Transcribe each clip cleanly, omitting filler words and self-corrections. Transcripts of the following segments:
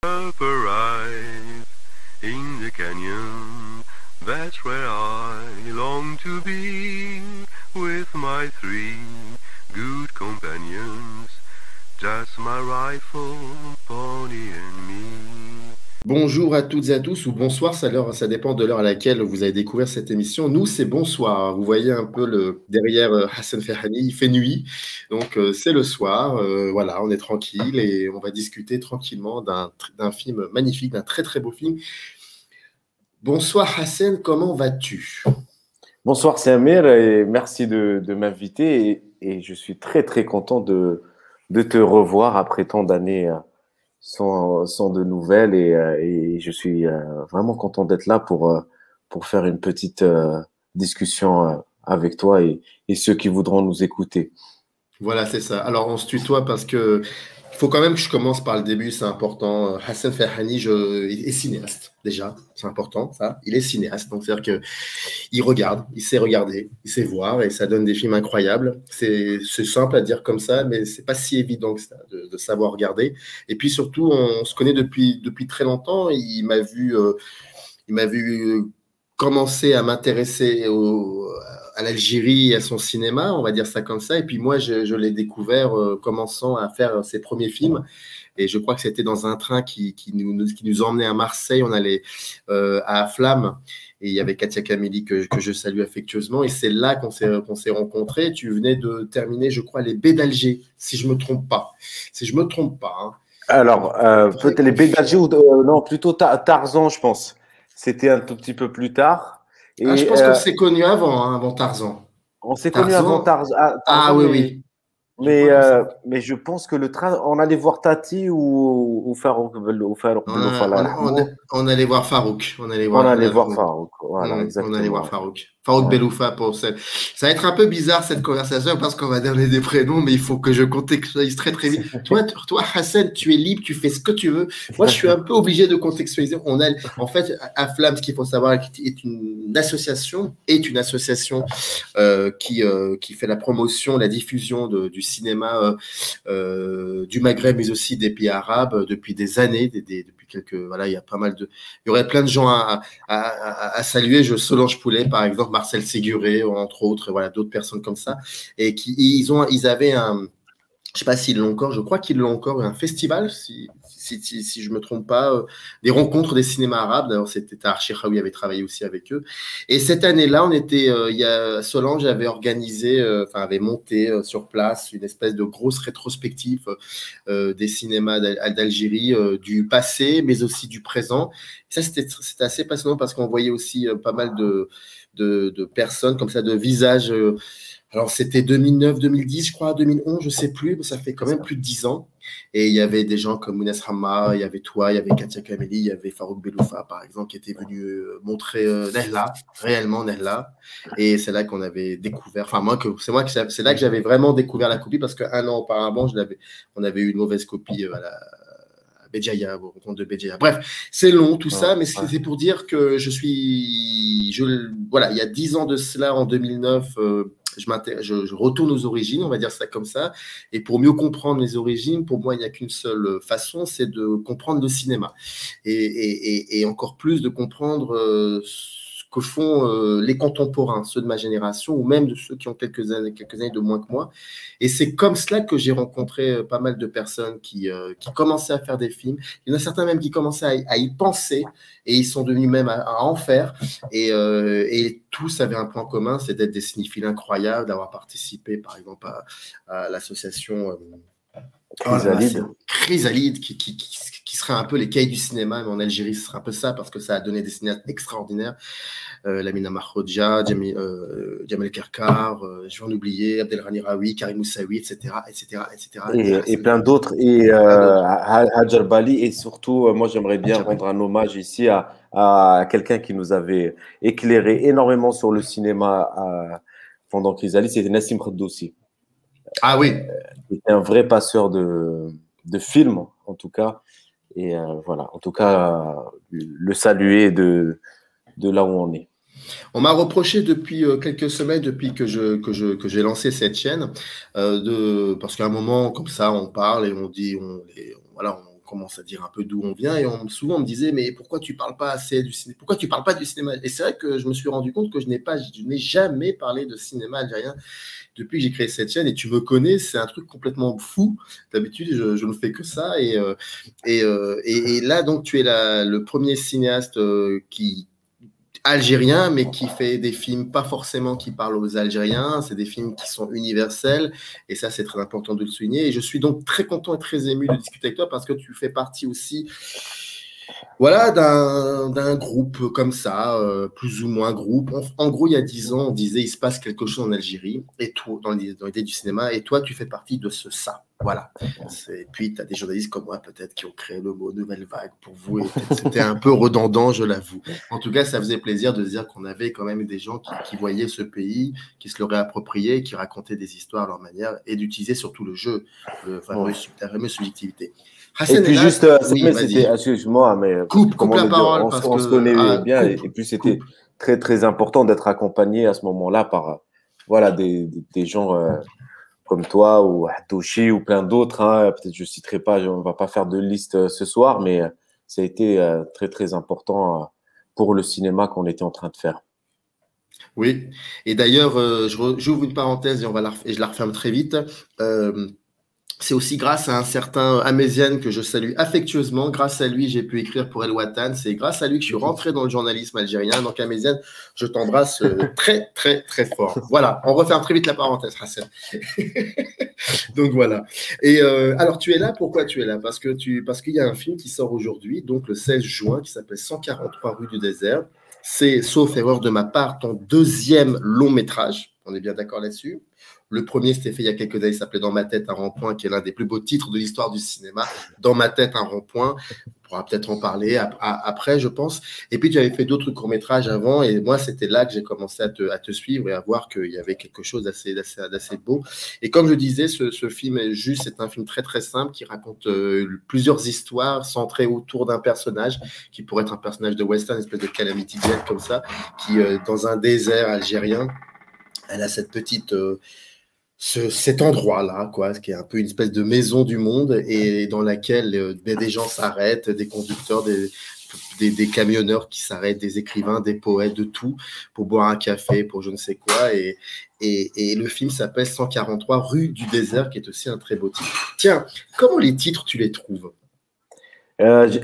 Up arrive in the canyon, that's where I long to be, with my three good companions, just my rifle, pony and me. Bonjour à toutes et à tous, ou bonsoir, ça dépend de l'heure à laquelle vous avez découvert cette émission. Nous, c'est bonsoir. Vous voyez un peu derrière Hassan Ferhani, il fait nuit, donc c'est le soir. Voilà, on est tranquille et on va discuter tranquillement d'un film magnifique, d'un très très beau film. Bonsoir Hassan, comment vas-tu? Bonsoir Samir et merci de m'inviter et je suis très très content de te revoir après tant d'années sans de nouvelles et je suis vraiment content d'être là pour faire une petite discussion avec toi et ceux qui voudront nous écouter. Voilà, c'est ça. Alors, on se tutoie parce que il faut quand même que je commence par le début, c'est important. Hassan Ferhani il est cinéaste, déjà, c'est important, ça. Il est cinéaste, donc c'est-à-dire que il regarde, il sait regarder, il sait voir, et ça donne des films incroyables. C'est simple à dire comme ça, mais c'est pas si évident que ça, de savoir regarder. Et puis surtout, on se connaît depuis très longtemps. Il m'a vu commencer à m'intéresser à l'Algérie et à son cinéma, on va dire ça comme ça. Et puis moi, je l'ai découvert commençant à faire ses premiers films. Et je crois que c'était dans un train qui nous emmenait à Marseille. On allait à Flamme. Et il y avait Katia Kameli que je salue affectueusement. Et c'est là qu'on s'est rencontrés. Tu venais de terminer, je crois, les Baies d'Alger, si je ne me trompe pas. Si je ne me trompe pas. Hein. Alors, peut-être les Baies d'Alger ou non, plutôt Tarzan, je pense. C'était un tout petit peu plus tard. Et, je pense qu'on s'est connus avant Tarzan. On s'est connus avant Tarzan. Ah oui, oui. Mais je pense que le train, on allait voir Tati ou Farouk Beloufala. On allait voir Farouk. On allait voir Farouk. Voilà, exactement. On allait voir Farouk. Farouk Beloufa pour ça. Ça va être un peu bizarre cette conversation parce qu'on va donner des prénoms, mais il faut que je contextualise très très vite. Toi, Hassan, tu es libre, tu fais ce que tu veux. Moi, je suis un peu obligé de contextualiser. En fait, Aflam, ce qu'il faut savoir, est une association qui fait la promotion, la diffusion du cinéma du Maghreb, mais aussi des pays arabes depuis des années, depuis voilà, il y a pas mal il y aurait plein de gens à saluer. Solange Poulet, par exemple, Marcel Séguré, entre autres, et voilà, d'autres personnes comme ça, et ils avaient je sais pas s'ils l'ont encore, je crois qu'ils l'ont encore, un festival, si je me trompe pas, des rencontres des cinémas arabes. D'ailleurs, c'était Archie Khaoui avait travaillé aussi avec eux. Et cette année-là, Solange avait avait monté sur place une espèce de grosse rétrospective des cinémas d'Algérie, du passé, mais aussi du présent. Et ça, c'était assez passionnant parce qu'on voyait aussi pas mal de personnes comme ça, de visages. Alors, c'était 2009, 2010, je crois, 2011, je ne sais plus, mais ça fait quand même plus de 10 ans. Et il y avait des gens comme Mounès Hamma, il y avait toi, il y avait Katia Kameli, il y avait Farouk Beloufa, par exemple, qui était venu montrer Nehla, réellement Nehla. Et c'est là qu'on avait découvert, c'est là que j'avais vraiment découvert la copie, parce qu'un an auparavant, on avait eu une mauvaise copie à Béjaïa, au compte de Béjaïa. Bref, c'est long tout ça, mais c'est pour dire que voilà, il y a 10 ans de cela, en 2009, je retourne aux origines, on va dire ça comme ça. Et pour mieux comprendre les origines, pour moi, il n'y a qu'une seule façon, c'est de comprendre le cinéma. Et encore plus de comprendre ce que font les contemporains, ceux de ma génération, ou même de ceux qui ont quelques années de moins que moi. Et c'est comme cela que j'ai rencontré pas mal de personnes qui commençaient à faire des films. Il y en a certains même qui commençaient à y penser, et ils sont devenus même à en faire. Et tous avaient un point commun, c'est d'être des cinéphiles incroyables, d'avoir participé, par exemple, à l'association Chrysalide, qui serait un peu les cahiers du cinéma, mais en Algérie, ce serait un peu ça, parce que ça a donné des cinéastes extraordinaires. Lamina Mahrodja, Djamel Kerkar, je vais en oublier, Abdelrani Raoui, Karim Moussaoui, etc. Et plein d'autres. Et Hadjar Bali, et surtout, moi, j'aimerais bien rendre un hommage ici à quelqu'un qui nous avait éclairé énormément sur le cinéma pendant Chrysalide, c'était Nassim Kheddoussi. Ah oui. Il était un vrai passeur de films, en tout cas. Et voilà, en tout cas, le saluer de là où on est. On m'a reproché depuis quelques semaines, depuis que j'ai lancé cette chaîne, parce qu'à un moment, comme ça, on parle et on dit, commence à dire un peu d'où on vient. Et souvent, on me disait, mais pourquoi tu parles pas assez du cinéma? Pourquoi tu parles pas du cinéma? Et c'est vrai que je me suis rendu compte que je n'ai jamais parlé de cinéma algérien depuis que j'ai créé cette chaîne. Et tu me connais, c'est un truc complètement fou. D'habitude, je ne fais que ça. Et là, donc, tu es le premier cinéaste qui algérien, mais qui fait des films pas forcément qui parlent aux Algériens, c'est des films qui sont universels, et ça c'est très important de le souligner. Et je suis donc très content et très ému de discuter avec toi parce que tu fais partie aussi, voilà, d'un groupe comme ça, plus ou moins groupe. En gros, il y a 10 ans, on disait il se passe quelque chose en Algérie, et toi, dans l'idée du cinéma, et toi, tu fais partie de ça. Voilà. Et puis, tu as des journalistes comme moi, peut-être, qui ont créé le mot nouvelle vague pour vous. Et c'était un peu redondant, je l'avoue. En tout cas, ça faisait plaisir de se dire qu'on avait quand même des gens qui voyaient ce pays, qui se le réappropriaient, qui racontaient des histoires à leur manière, et d'utiliser surtout le jeu, la fameuse subjectivité. Hassan, et puis juste, oui, excuse-moi, mais coupe la parole on se connaît bien, et puis c'était très très important d'être accompagné à ce moment-là par voilà des gens comme toi ou Hatouchi ou plein d'autres. Hein. Peut-être je citerai pas, on va pas faire de liste ce soir, mais ça a été très très important pour le cinéma qu'on était en train de faire. Oui, et d'ailleurs, j'ouvre une parenthèse et je la referme très vite. C'est aussi grâce à un certain Améziane que je salue affectueusement. Grâce à lui, j'ai pu écrire pour El Watan. C'est grâce à lui que je suis rentré dans le journalisme algérien. Donc, Améziane, je t'embrasse très, très, très fort. Voilà, on referme très vite la parenthèse, Hassan. Donc, voilà. Et alors, tu es là, pourquoi tu es là? Parce qu'il y a un film qui sort aujourd'hui, donc le 16 juin, qui s'appelle 143 rue du désert. C'est, sauf erreur de ma part, ton deuxième long métrage. On est bien d'accord là-dessus? Le premier, c'était fait il y a quelques années, il s'appelait Dans ma tête, un rond-point, qui est l'un des plus beaux titres de l'histoire du cinéma. Dans ma tête, un rond-point. On pourra peut-être en parler après, je pense. Et puis, tu avais fait d'autres courts-métrages avant. Et moi, c'était là que j'ai commencé à te suivre et à voir qu'il y avait quelque chose d'assez beau. Et comme je disais, ce film, juste, c'est un film très, très simple qui raconte plusieurs histoires centrées autour d'un personnage qui pourrait être un personnage de western, une espèce de Calamity Jane comme ça, qui, dans un désert algérien, elle a cette petite... cet endroit-là, quoi, qui est un peu une espèce de maison du monde et dans laquelle des gens s'arrêtent, des conducteurs, des camionneurs qui s'arrêtent, des écrivains, des poètes, de tout, pour boire un café, pour je ne sais quoi. Et le film s'appelle 143 rue du désert, qui est aussi un très beau titre. Tiens, comment les titres, tu les trouves?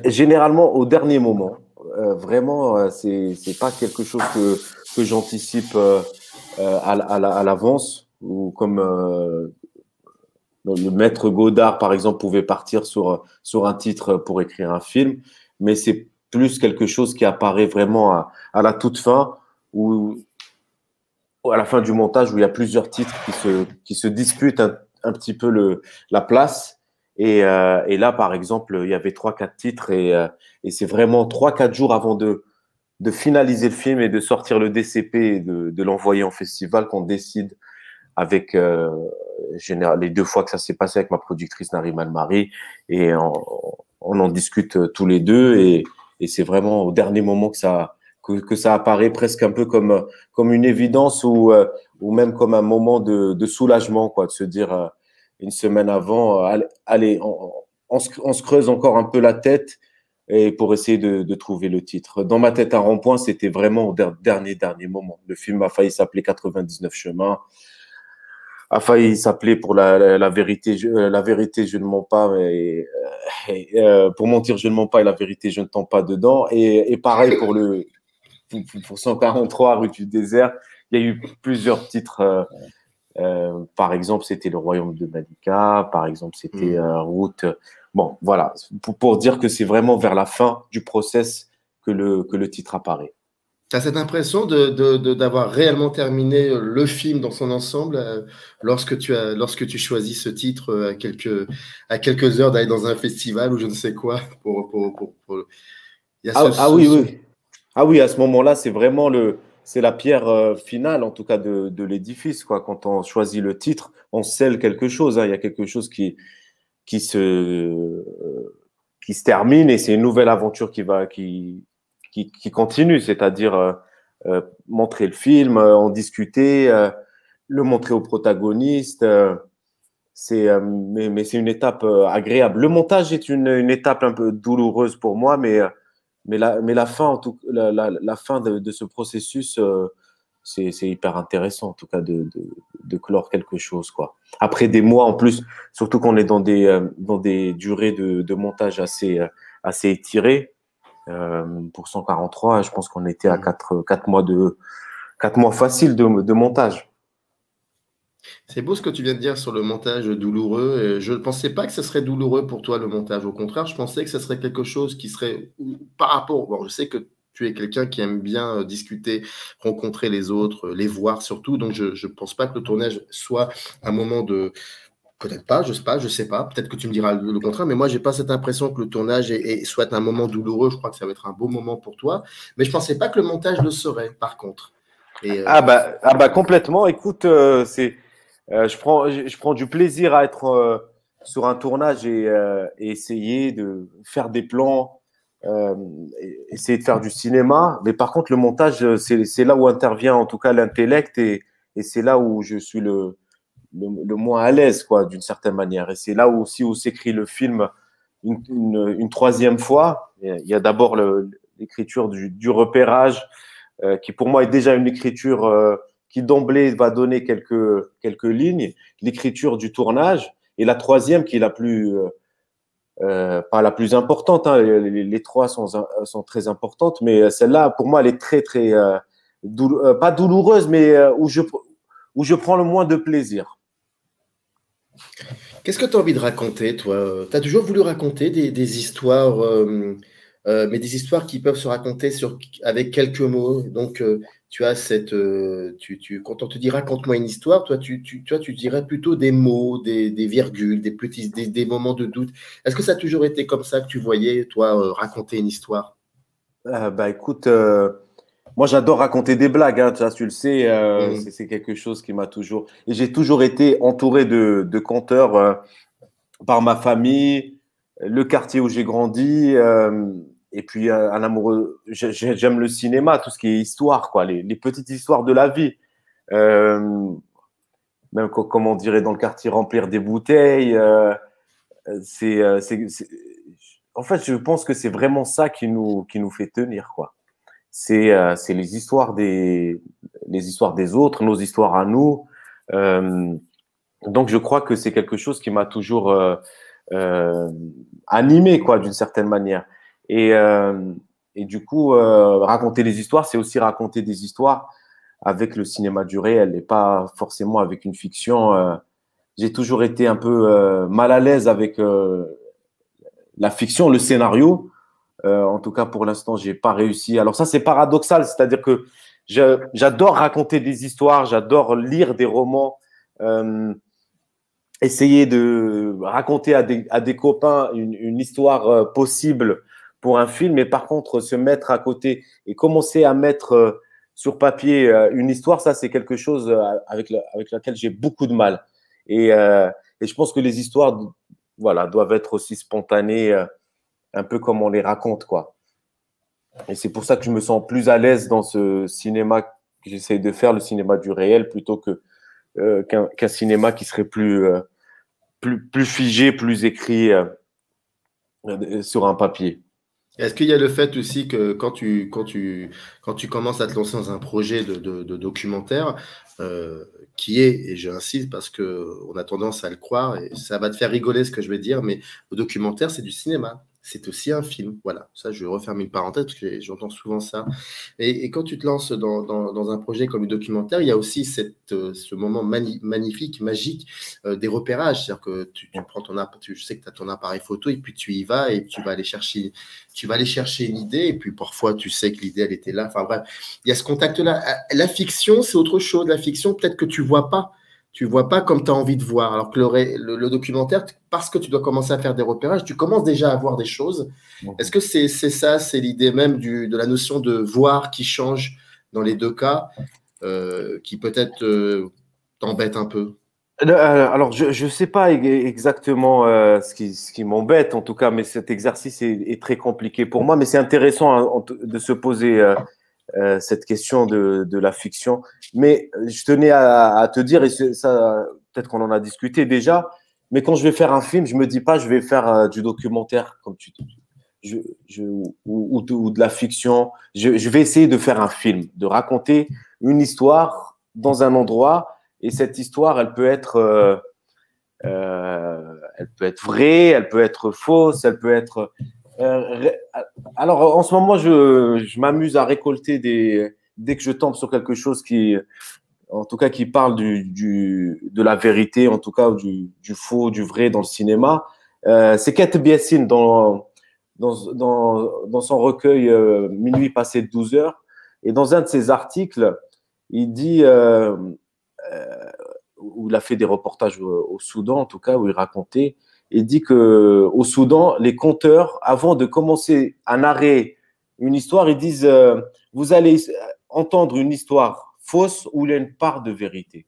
Généralement, au dernier moment. Vraiment, c'est pas quelque chose que j'anticipe à l'avance. Ou comme le maître Godard, par exemple, pouvait partir sur un titre pour écrire un film, mais c'est plus quelque chose qui apparaît vraiment à la toute fin, ou à la fin du montage, où il y a plusieurs titres qui se disputent un petit peu la place. Et là, par exemple, il y avait 3-4 titres, et c'est vraiment 3-4 jours avant de finaliser le film et de sortir le DCP et de l'envoyer en festival qu'on décide avec les 2 fois que ça s'est passé avec ma productrice Narim Almari, et on en discute tous les deux, et c'est vraiment au dernier moment que ça apparaît presque un peu comme une évidence, ou même comme un moment de soulagement, quoi, de se dire une semaine avant, allez, on se creuse encore un peu la tête et pour essayer de trouver le titre. Dans ma tête, un rond-point, c'était vraiment au dernier moment. Le film a failli s'appeler 99 chemins, a failli s'appeler pour la vérité, la vérité, je ne mens pas, mais pour mentir, je ne mens pas, et la vérité, je ne tends pas dedans. Et pareil pour 143 rue du désert, il y a eu plusieurs titres. Par exemple, c'était Le Royaume de Malika. Par exemple, c'était Route. Bon, voilà, pour dire que c'est vraiment vers la fin du process que le titre apparaît. Tu as cette impression d'avoir réellement terminé le film dans son ensemble lorsque tu choisis ce titre à quelques heures d'aller dans un festival ou je ne sais quoi oui. Ah oui, à ce moment-là, c'est vraiment c'est la pierre finale, en tout cas, de l'édifice, quoi. Quand on choisit le titre, on scelle quelque chose, hein. Il y a quelque chose qui se termine, et c'est une nouvelle aventure qui continue, c'est-à-dire montrer le film, en discuter, le montrer au protagoniste. Mais c'est une étape agréable. Le montage est une étape un peu douloureuse pour moi, mais la fin, la fin de ce processus, c'est hyper intéressant, en tout cas, de clore quelque chose, quoi. Après des mois, en plus, surtout qu'on est dans des durées de montage assez étirées. Pour 143, je pense qu'on était à 4 mois faciles de montage. C'est beau ce que tu viens de dire sur le montage douloureux. Je ne pensais pas que ce serait douloureux pour toi, le montage. Au contraire, je pensais que ce serait quelque chose qui serait par rapport. Bon, je sais que tu es quelqu'un qui aime bien discuter, rencontrer les autres, les voir surtout. Donc, je ne pense pas que le tournage soit un moment de. Peut-être pas, je sais pas. Peut-être que tu me diras le contraire, mais moi, j'ai pas cette impression que le tournage soit un moment douloureux. Je crois que ça va être un beau moment pour toi. Mais je pensais pas que le montage le serait, par contre. Complètement. Écoute, je prends du plaisir à être sur un tournage et essayer de faire des plans, essayer de faire du cinéma. Mais par contre, le montage, c'est là où intervient en tout cas l'intellect et c'est là où je suis le moins à l'aise, quoi, d'une certaine manière. Et c'est là aussi où s'écrit le film une troisième fois. Il y a d'abord l'écriture du repérage, qui pour moi est déjà une écriture qui d'emblée va donner quelques lignes, l'écriture du tournage, et la troisième qui est pas la plus importante, hein, les trois sont très importantes, mais celle-là, pour moi, elle est très, très, pas douloureuse, mais où je prends le moins de plaisir. Qu'est-ce que tu as envie de raconter, toi? Tu as toujours voulu raconter des histoires, mais des histoires qui peuvent se raconter avec quelques mots. Donc, tu as quand on te dit raconte-moi une histoire, toi, tu dirais plutôt des mots, des virgules, des moments de doute. Est-ce que ça a toujours été comme ça que tu voyais, toi, raconter une histoire? Écoute, moi j'adore raconter des blagues, hein, tu le sais, c'est quelque chose qui m'a toujours. Et j'ai toujours été entouré de conteurs par ma famille, le quartier où j'ai grandi. Et puis un amoureux, j'aime le cinéma, tout ce qui est histoire, quoi, les petites histoires de la vie. Même comme on dirait dans le quartier, remplir des bouteilles. En fait, je pense que c'est vraiment ça qui nous fait tenir, quoi. C'est les histoires des autres, nos histoires à nous. Donc, je crois que c'est quelque chose qui m'a toujours animé, quoi, d'une certaine manière. Et du coup, raconter les histoires, c'est aussi raconter des histoires avec le cinéma du réel et pas forcément avec une fiction. J'ai toujours été un peu mal à l'aise avec la fiction, le scénario. En tout cas, pour l'instant, j'ai pas réussi. Alors ça, c'est paradoxal, c'est-à-dire que j'adore raconter des histoires, j'adore lire des romans, essayer de raconter à des copains une histoire possible pour un film, mais par contre, se mettre à côté et commencer à mettre sur papier une histoire, ça, c'est quelque chose avec laquelle j'ai beaucoup de mal. Et je pense que les histoires, voilà, doivent être aussi spontanées, un peu comme on les raconte, quoi. Et c'est pour ça que je me sens plus à l'aise dans ce cinéma que j'essaie de faire, le cinéma du réel, plutôt qu'un cinéma qui serait plus figé, plus écrit sur un papier. Est-ce qu'il y a le fait aussi que quand tu commences à te lancer dans un projet de documentaire, qui est, et j'insiste parce qu'on a tendance à le croire, et ça va te faire rigoler ce que je vais dire, mais le documentaire, c'est du cinéma. C'est aussi un film. Voilà, ça, je referme une parenthèse parce que j'entends souvent ça. Et quand tu te lances dans un projet comme le documentaire, il y a aussi ce moment magnifique, magique des repérages. C'est-à-dire que tu prends je sais que tu as ton appareil photo et puis tu y vas et tu vas aller chercher une idée et puis parfois tu sais que l'idée, elle était là. Enfin bref, il y a ce contact-là. La fiction, c'est autre chose. La fiction, peut-être que tu vois pas. Tu vois pas comme tu as envie de voir. Alors que le documentaire, parce que tu dois commencer à faire des repérages, tu commences déjà à voir des choses. Est-ce que c'est ça, c'est l'idée même de la notion de voir qui change dans les deux cas, qui peut-être t'embête un peu? Alors, je ne sais pas exactement ce qui m'embête, en tout cas, mais cet exercice est très compliqué pour moi. Mais c'est intéressant hein, de se poser cette question de la fiction. Mais je tenais à te dire, et ça, peut-être qu'on en a discuté déjà, Mais quand je vais faire un film, je me dis pas, je vais faire du documentaire, comme tu dis, ou de la fiction. Je vais essayer de faire un film, de raconter une histoire dans un endroit, et cette histoire, elle peut être vraie, elle peut être fausse, elle peut être. Alors, en ce moment, je m'amuse à récolter dès que je tombe sur quelque chose en tout cas, qui parle de la vérité, en tout cas, du faux, du vrai dans le cinéma. C'est Kate Biassin dans son recueil Minuit passé de 12 heures. Et dans un de ses articles, il dit, où il a fait des reportages au Soudan, en tout cas, où il racontait, il dit qu'au Soudan, les conteurs, avant de commencer à narrer une histoire, ils disent vous allez entendre une histoire fausse où il y a une part de vérité.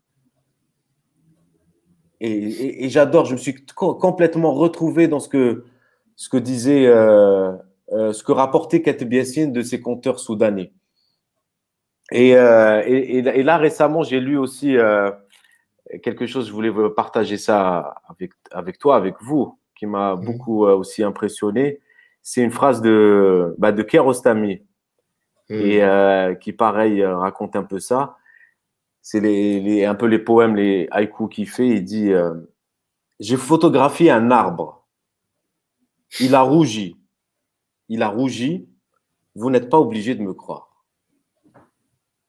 Et j'adore, je me suis complètement retrouvé dans ce que disait, ce que rapportait Kate Biassin de ses conteurs soudanais. Et là, récemment, j'ai lu aussi quelque chose, je voulais partager ça avec toi, avec vous, qui m'a beaucoup aussi impressionné. C'est une phrase de Kiarostami, et qui, pareil, raconte un peu ça. C'est un peu les poèmes, les haïkus qu'il fait. Il dit j'ai photographié un arbre. Il a rougi. Il a rougi. Vous n'êtes pas obligé de me croire.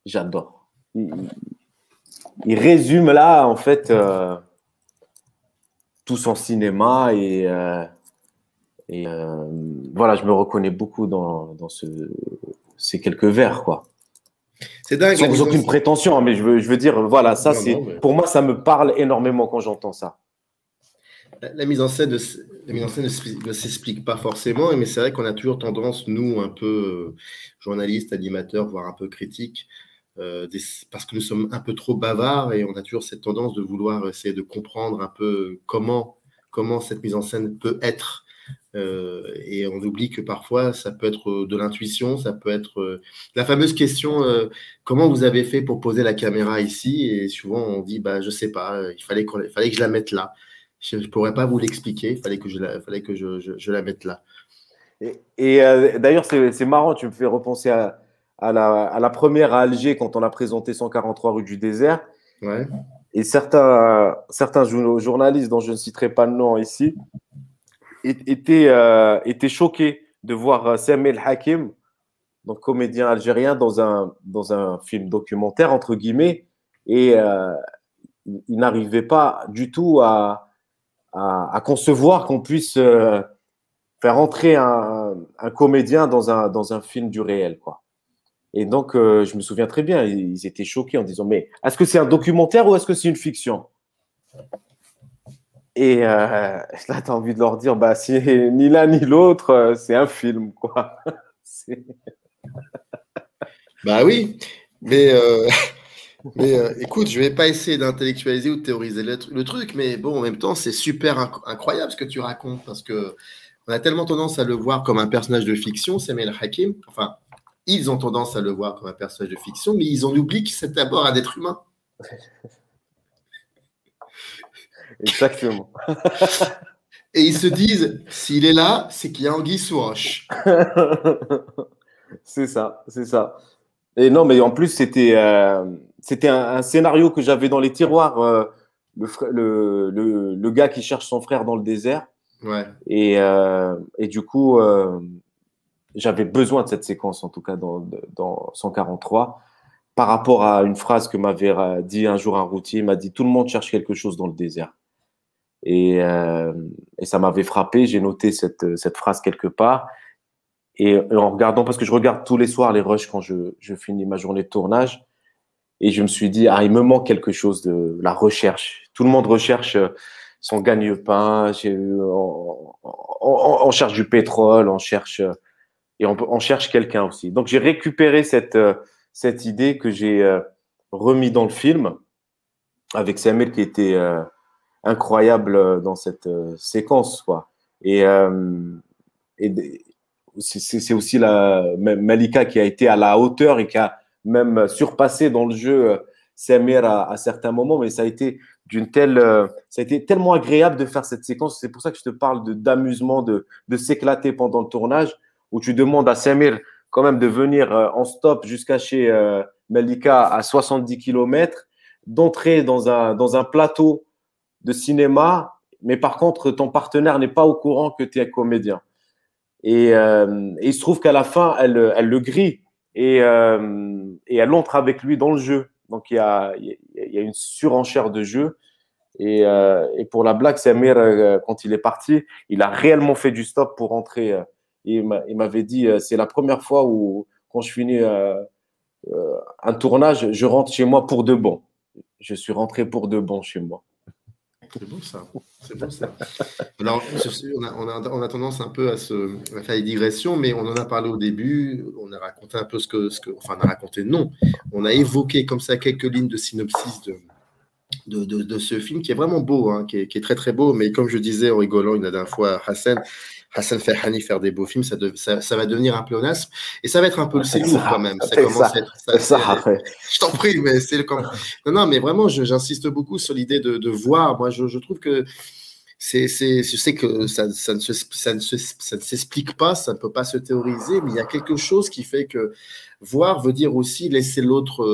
J'adore. Il résume là, en fait, tout son cinéma. Et voilà, je me reconnais beaucoup dans ces quelques vers, quoi. C'est dingue. Sans aucune prétention, mais je veux dire, voilà, ça, pour moi, ça me parle énormément quand j'entends ça. La mise en scène ne s'explique pas forcément, mais c'est vrai qu'on a toujours tendance, nous, un peu journalistes, animateurs, voire un peu critiques, parce que nous sommes un peu trop bavards, et on a toujours cette tendance de vouloir essayer de comprendre un peu comment cette mise en scène peut être. Et on oublie que parfois ça peut être de l'intuition, ça peut être la fameuse question comment vous avez fait pour poser la caméra ici, et souvent on dit je sais pas, il fallait que je la mette là. Je ne pourrais pas vous l'expliquer, il fallait que je la mette là. Et d'ailleurs c'est marrant, tu me fais repenser à la première à Alger, quand on a présenté 143 rue du Désert. Ouais. Et certains journalistes, dont je ne citerai pas le nom ici, était choqué de voir Sami El Hakim, donc comédien algérien, dans un film documentaire, entre guillemets, et il n'arrivait pas du tout à concevoir qu'on puisse faire entrer un comédien dans un film du réel, quoi. Et donc, je me souviens très bien, ils étaient choqués en disant, mais est-ce que c'est un documentaire ou est-ce que c'est une fiction? Et là, tu as envie de leur dire, c'est ni l'un ni l'autre, c'est un film, quoi. Oui, mais écoute, je ne vais pas essayer d'intellectualiser ou de théoriser le truc, mais bon, en même temps, c'est super incroyable ce que tu racontes, parce qu'on a tellement tendance à le voir comme un personnage de fiction, Sami El Hakim. Enfin, ils ont tendance à le voir comme un personnage de fiction, mais ils en oublient que c'est d'abord un être humain. Exactement. Et ils se disent, s'il est là, c'est qu'il y a anguille sous roche. C'est ça. Et non, mais en plus, c'était un scénario que j'avais dans les tiroirs, le gars qui cherche son frère dans le désert. Ouais. Et du coup, j'avais besoin de cette séquence, en tout cas dans 143, par rapport à une phrase que m'avait dit un jour un routier. Il m'a dit, tout le monde cherche quelque chose dans le désert. Et ça m'avait frappé. J'ai noté cette phrase quelque part. Et en regardant, parce que je regarde tous les soirs les rushs quand je finis ma journée de tournage, et je me suis dit, il me manque quelque chose de la recherche. Tout le monde recherche son gagne-pain, on cherche du pétrole, on cherche quelqu'un aussi. Donc j'ai récupéré cette idée que j'ai remis dans le film avec Samuel, qui était incroyable dans cette séquence, quoi. Et c'est aussi Malika qui a été à la hauteur et qui a même surpassé dans le jeu Samir à certains moments, mais ça a été ça a été tellement agréable de faire cette séquence. C'est pour ça que je te parle d'amusement, de s'éclater pendant le tournage, où tu demandes à Samir quand même de venir en stop jusqu'à chez Malika à 70 km, d'entrer dans un plateau de cinéma, mais par contre, ton partenaire n'est pas au courant que tu es comédien. Et il se trouve qu'à la fin, elle le grille et elle entre avec lui dans le jeu. Donc, il y a une surenchère de jeu. Et pour la blague, Samir, quand il est parti, il a réellement fait du stop pour rentrer. Il m'avait dit, c'est la première fois où, quand je finis un tournage, je rentre chez moi pour de bon. Je suis rentré pour de bon chez moi. C'est beau ça. C'est beau ça. Alors, on a tendance un peu à faire des digressions, mais on en a parlé au début. On a raconté un peu enfin, on a raconté, non. On a évoqué comme ça quelques lignes de synopsis de ce film qui est vraiment beau, hein, qui est très très beau. Mais comme je disais en rigolant une dernière fois à Hassan Ferhani faire des beaux films, ça va devenir un pléonasme et ça va être un peu c'est lourd quand même. Ça commence à être je t'en prie, mais c'est comme non, mais vraiment, j'insiste beaucoup sur l'idée de voir. Moi, je trouve que je sais que ça ne s'explique pas, ça ne peut pas se théoriser, mais il y a quelque chose qui fait que voir veut dire aussi laisser l'autre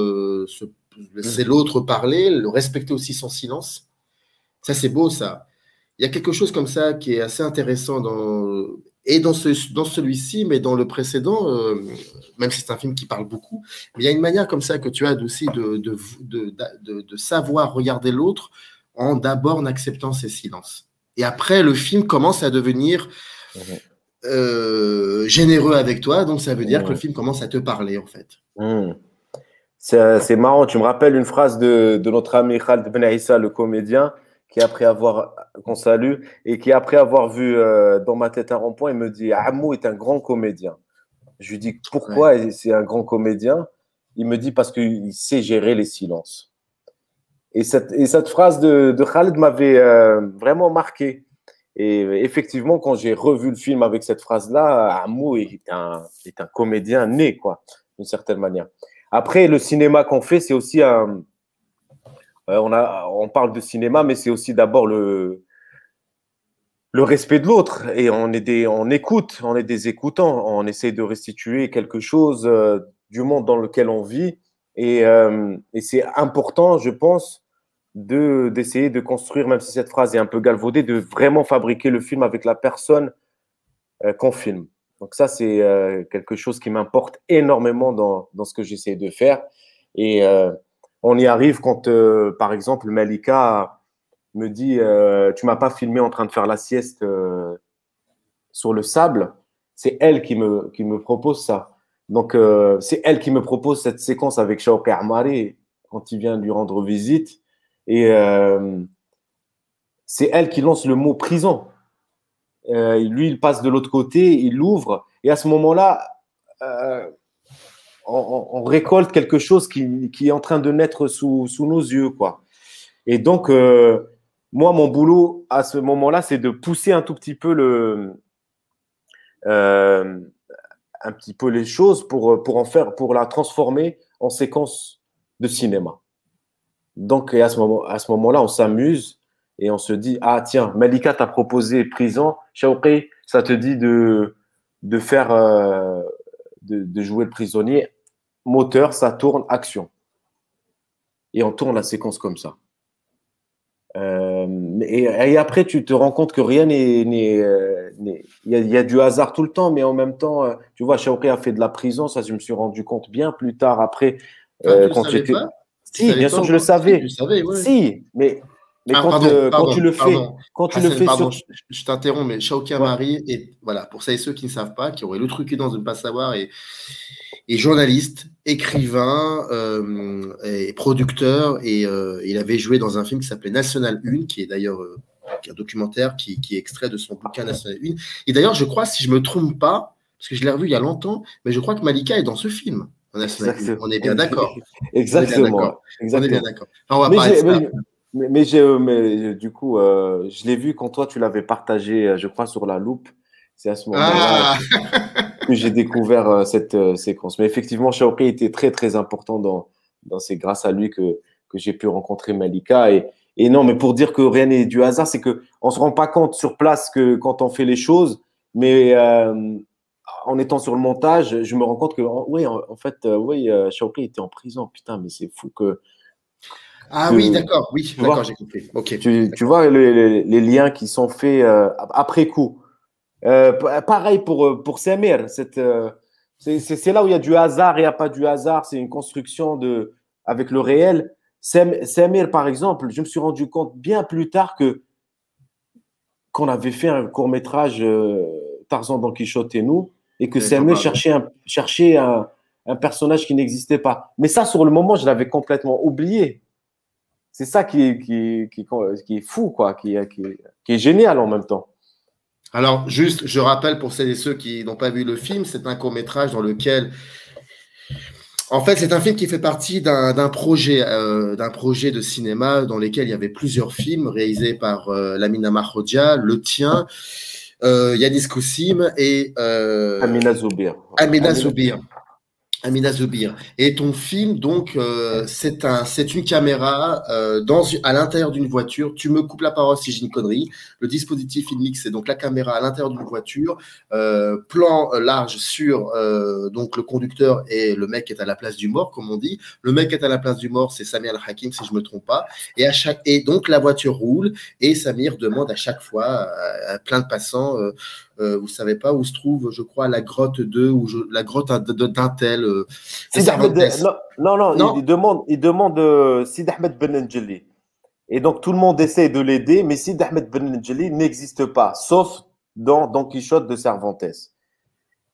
parler, le respecter aussi son silence. Ça, c'est beau, ça. Il y a quelque chose comme ça qui est assez intéressant dans celui-ci, mais dans le précédent, même si c'est un film qui parle beaucoup, mais il y a une manière comme ça que tu as aussi de savoir regarder l'autre d'abord en acceptant ses silences. Et après, le film commence à devenir généreux avec toi, donc ça veut dire que le film commence à te parler, en fait. C'est marrant, tu me rappelles une phrase de notre ami Khaled Ben Issa, le comédien, qu'on salue, et qui après avoir vu Dans ma tête un rond-point, il me dit Ammou est un grand comédien. Je lui dis pourquoi c'est un grand comédien? Il me dit parce qu'il sait gérer les silences. Et cette phrase de Khaled m'avait vraiment marqué. Et effectivement, quand j'ai revu le film avec cette phrase-là, Ammou est un comédien né, quoi, d'une certaine manière. Après, le cinéma qu'on fait, c'est aussi on parle de cinéma, mais c'est aussi d'abord le respect de l'autre. Et on écoute, on est des écoutants. On essaie de restituer quelque chose du monde dans lequel on vit. Et c'est important, je pense, d'essayer de construire, même si cette phrase est un peu galvaudée, de vraiment fabriquer le film avec la personne qu'on filme. Donc ça, c'est quelque chose qui m'importe énormément dans ce que j'essaie de faire. Et on y arrive quand, par exemple, Malika me dit tu m'as pas filmé en train de faire la sieste sur le sable. C'est elle qui me propose ça. Donc, c'est elle qui me propose cette séquence avec Shawqi Amari quand il vient lui rendre visite. Et c'est elle qui lance le mot prison. Lui, il passe de l'autre côté, il l'ouvre. Et à ce moment-là, on récolte quelque chose qui est en train de naître sous nos yeux, quoi. Et donc, moi, mon boulot à ce moment-là, c'est de pousser un tout petit peu un petit peu les choses pour la transformer en séquence de cinéma. Donc, à ce moment-là, on s'amuse et on se dit, ah tiens, Malika t'a proposé prison, Shawqi, ça te dit de faire de jouer le prisonnier. Moteur, ça tourne, action. Et on tourne la séquence comme ça. Et après, tu te rends compte que rien n'est. Il y a du hasard tout le temps, mais en même temps, tu vois, Shawqi a fait de la prison, ça, je me suis rendu compte bien plus tard. Après, quand j'étais. Si, bien sûr, je le savais. Tu savais, ouais. Si, mais quand tu le fais, je t'interromps, mais Shawqi Amari, et voilà, pour celles et ceux qui ne savent pas, qui auraient le truc dans de ne pas savoir, et journaliste, écrivain, et producteur, et il avait joué dans un film qui s'appelait National 1, qui est d'ailleurs un documentaire qui est extrait de son bouquin National 1. Et d'ailleurs, je crois, si je ne me trompe pas, parce que je l'ai revu il y a longtemps, mais je crois que Malika est dans ce film. On est bien d'accord. Exactement. On est bien d'accord. On va parler de ça. Mais du coup, je l'ai vu quand toi, tu l'avais partagé, je crois, sur La Loupe. C'est à ce moment-là que j'ai découvert cette séquence. Mais effectivement, Shawqi était très, très important c'est grâce à lui que que j'ai pu rencontrer Malika. Et non, mais pour dire que rien n'est du hasard, c'est qu'on ne se rend pas compte sur place que quand on fait les choses, mais en étant sur le montage, je me rends compte que, oui, en fait, oui, Shawky était en prison. Putain, mais c'est fou Ah que oui, d'accord, oui, tu vois, d'accord, j'ai compris. Ok. tu vois les liens qui sont faits après coup. Pareil pour Samir. C'est là où il y a du hasard, il n'y a pas du hasard. C'est une construction avec le réel. Samir, par exemple, je me suis rendu compte bien plus tard qu'on avait fait un court-métrage Tarzan, Don Quichotte et nous, et que J'avais pas Samir parlé. cherchait un personnage qui n'existait pas. Mais ça, sur le moment, je l'avais complètement oublié. C'est ça qui est fou, quoi, qui est génial en même temps. Alors, juste, je rappelle pour celles et ceux qui n'ont pas vu le film, c'est un court-métrage dans lequel, en fait, c'est un film qui fait partie d'un projet de cinéma dans lequel il y avait plusieurs films réalisés par Lamine Marhodja, le tien, Yanis Koussim et Amina Zoubir. Amina Zoubir. Amina Zoubir. Et ton film, donc, c'est une caméra à l'intérieur d'une voiture. Tu me coupes la parole si j'ai une connerie. Le dispositif filmique, c'est donc la caméra à l'intérieur d'une voiture, plan large sur donc le conducteur et le mec est à la place du mort, comme on dit. Le mec est à la place du mort, c'est Samir Al-Hakim, si je me trompe pas. Et donc la voiture roule et Samir demande à chaque fois à plein de passants. Vous savez pas où se trouve, je crois, la grotte la grotte d'un tel. Sid Ahmed, non, Non. il demande Sid Ahmed Ben N'Jeli. Et donc tout le monde essaie de l'aider, mais Sid Ahmed Ben N'Jeli n'existe pas, sauf dans Don Quichotte de Cervantes.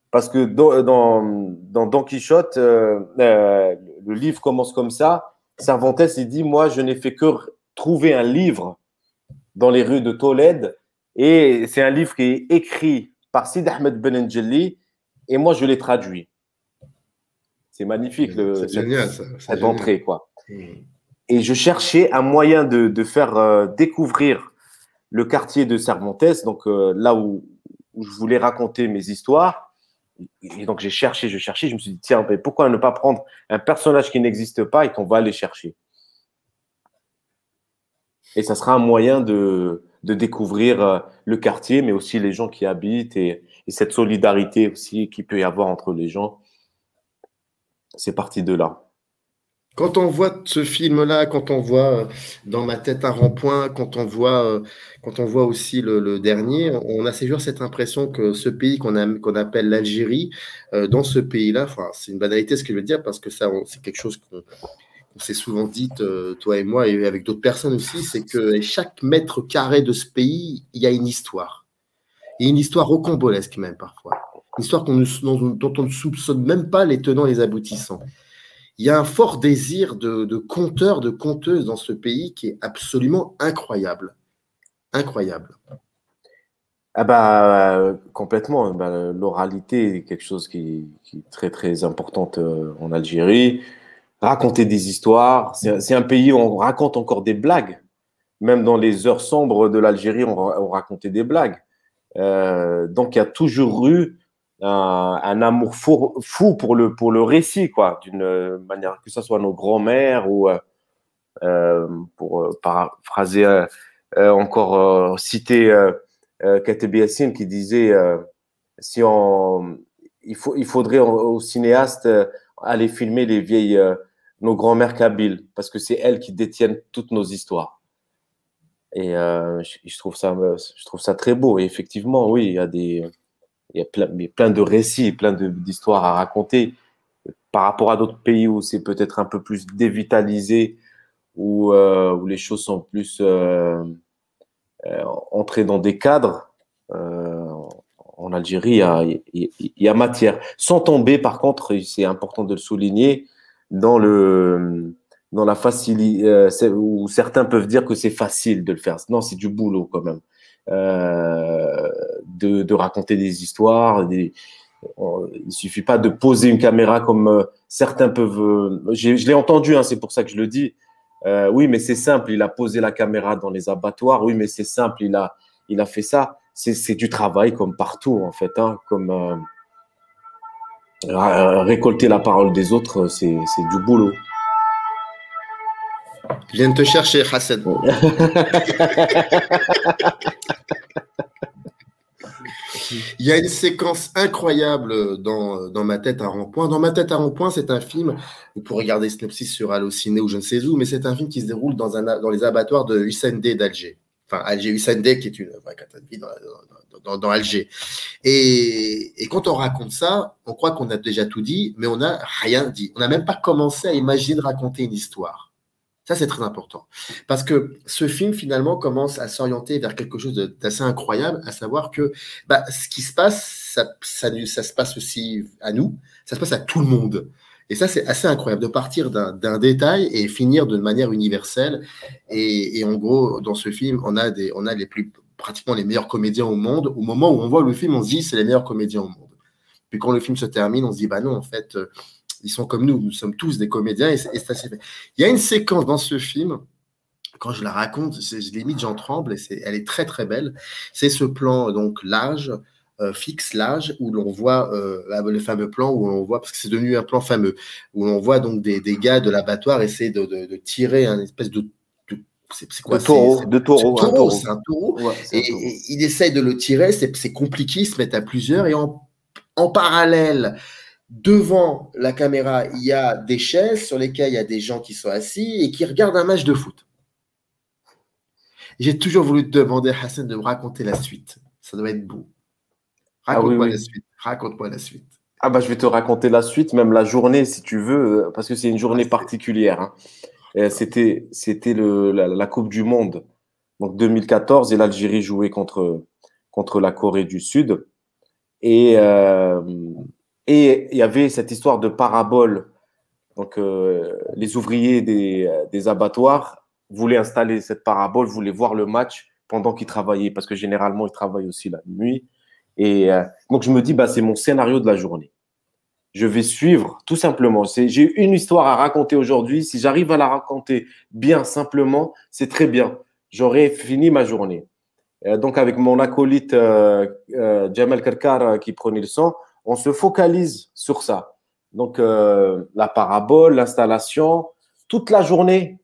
Parce que dans Don Quichotte, le livre commence comme ça. Cervantes, il dit, moi, je n'ai fait que trouver un livre dans les rues de Tolède. Et c'est un livre qui est écrit par Sid Ahmed Ben N'Jeli et moi, je l'ai traduit. C'est magnifique, c'est génial, cette entrée, quoi. Et je cherchais un moyen de faire découvrir le quartier de Cervantes, donc là où je voulais raconter mes histoires. Et donc, je cherchais, je me suis dit, tiens, mais pourquoi ne pas prendre un personnage qui n'existe pas et qu'on va aller chercher? Et ça sera un moyen de découvrir le quartier, mais aussi les gens qui habitent et cette solidarité aussi qu'il peut y avoir entre les gens. C'est parti de là. Quand on voit ce film-là, quand on voit Dans ma tête un rond-point, quand on voit aussi le dernier, on a toujours cette impression que ce pays qu'on appelle l'Algérie, dans ce pays-là, enfin, c'est une banalité ce que je veux dire, parce que ça, c'est quelque chose qu'on s'est souvent dit, toi et moi, et avec d'autres personnes aussi, c'est que chaque mètre carré de ce pays, il y a une histoire. Et une histoire rocambolesque même parfois. Une histoire dont on ne soupçonne même pas les tenants et les aboutissants. Il y a un fort désir de conteurs, de conteuses dans ce pays qui est absolument incroyable. Incroyable. Ah bah, complètement. Bah, l'oralité est quelque chose qui est très, très importante en Algérie. Raconter des histoires. C'est un pays où on raconte encore des blagues. Même dans les heures sombres de l'Algérie, on racontait des blagues. Donc, il y a toujours eu un amour fou pour le récit, quoi, d'une manière, que ce soit nos grands-mères ou, pour paraphraser encore, citer Kateb Yassine qui disait il faudrait aux cinéastes aller filmer les vieilles, nos grands-mères kabyles, parce que c'est elles qui détiennent toutes nos histoires. Et je trouve ça très beau. Et effectivement, oui, il y a plein de récits, plein d'histoires à raconter par rapport à d'autres pays où c'est peut-être un peu plus dévitalisé, où les choses sont plus entrées dans des cadres. En Algérie, il y a matière. Sans tomber, par contre, c'est important de le souligner, dans la facilité, où certains peuvent dire que c'est facile de le faire. Non, c'est du boulot quand même. De raconter des histoires. Il suffit pas de poser une caméra comme certains peuvent. Je l'ai entendu, hein, c'est pour ça que je le dis. Oui, mais c'est simple, il a posé la caméra dans les abattoirs. Oui, mais c'est simple, il a fait ça. C'est du travail comme partout, en fait. Hein, comme récolter la parole des autres, c'est du boulot. Je viens de te chercher, Hassan. Il y a une séquence incroyable dans Ma tête à rond-point. Dans Ma tête à rond-point, c'est un film, vous pourrez regarder synopsis sur Allociné ou je ne sais où, mais c'est un film qui se déroule dans les abattoirs de Hussein D d'Alger. Enfin, Alger, Hussein D qui est une vie dans Alger. Et quand on raconte ça, on croit qu'on a déjà tout dit, mais on n'a rien dit. On n'a même pas commencé à imaginer de raconter une histoire. Ça, c'est très important. Parce que ce film, finalement, commence à s'orienter vers quelque chose d'assez incroyable, à savoir que ce qui se passe, ça se passe aussi à nous, ça se passe à tout le monde. Et ça, c'est assez incroyable de partir d'un détail et finir de manière universelle. Et en gros, dans ce film, on a pratiquement les meilleurs comédiens au monde. Au moment où on voit le film, on se dit c'est les meilleurs comédiens au monde. Puis quand le film se termine, on se dit bah non, en fait, ils sont comme nous sommes tous des comédiens et c'est assez fait. Il y a une séquence dans ce film, quand je la raconte, limite j'en tremble et elle est très très belle. C'est ce plan donc large, fixe, large, où l'on voit le fameux plan où on voit, parce que c'est devenu un plan fameux, où l'on voit donc des gars de l'abattoir essayer de tirer un espèce de c'est quoi, de taureau. C'est un taureau. Ouais, et il essaye de le tirer, c'est compliqué, ils se mettent à plusieurs et en parallèle, devant la caméra, il y a des chaises sur lesquelles il y a des gens qui sont assis et qui regardent un match de foot. J'ai toujours voulu te demander, Hassan, de me raconter la suite. Ça doit être beau. Raconte-moi la suite. Raconte-moi la suite. Ah bah, je vais te raconter la suite, même la journée si tu veux, parce que c'est une journée particulière. Hein. C'était la Coupe du Monde, donc 2014, et l'Algérie jouait contre la Corée du Sud. Et il y avait cette histoire de parabole. Donc, les ouvriers des abattoirs voulaient installer cette parabole, voulaient voir le match pendant qu'ils travaillaient, parce que généralement, ils travaillent aussi la nuit. Et donc, je me dis, c'est mon scénario de la journée. Je vais suivre, tout simplement. J'ai une histoire à raconter aujourd'hui. Si j'arrive à la raconter bien, simplement, c'est très bien. J'aurai fini ma journée. Donc, avec mon acolyte Jamal Karkar qui prenait le son, on se focalise sur ça. Donc, la parabole, l'installation, toute la journée,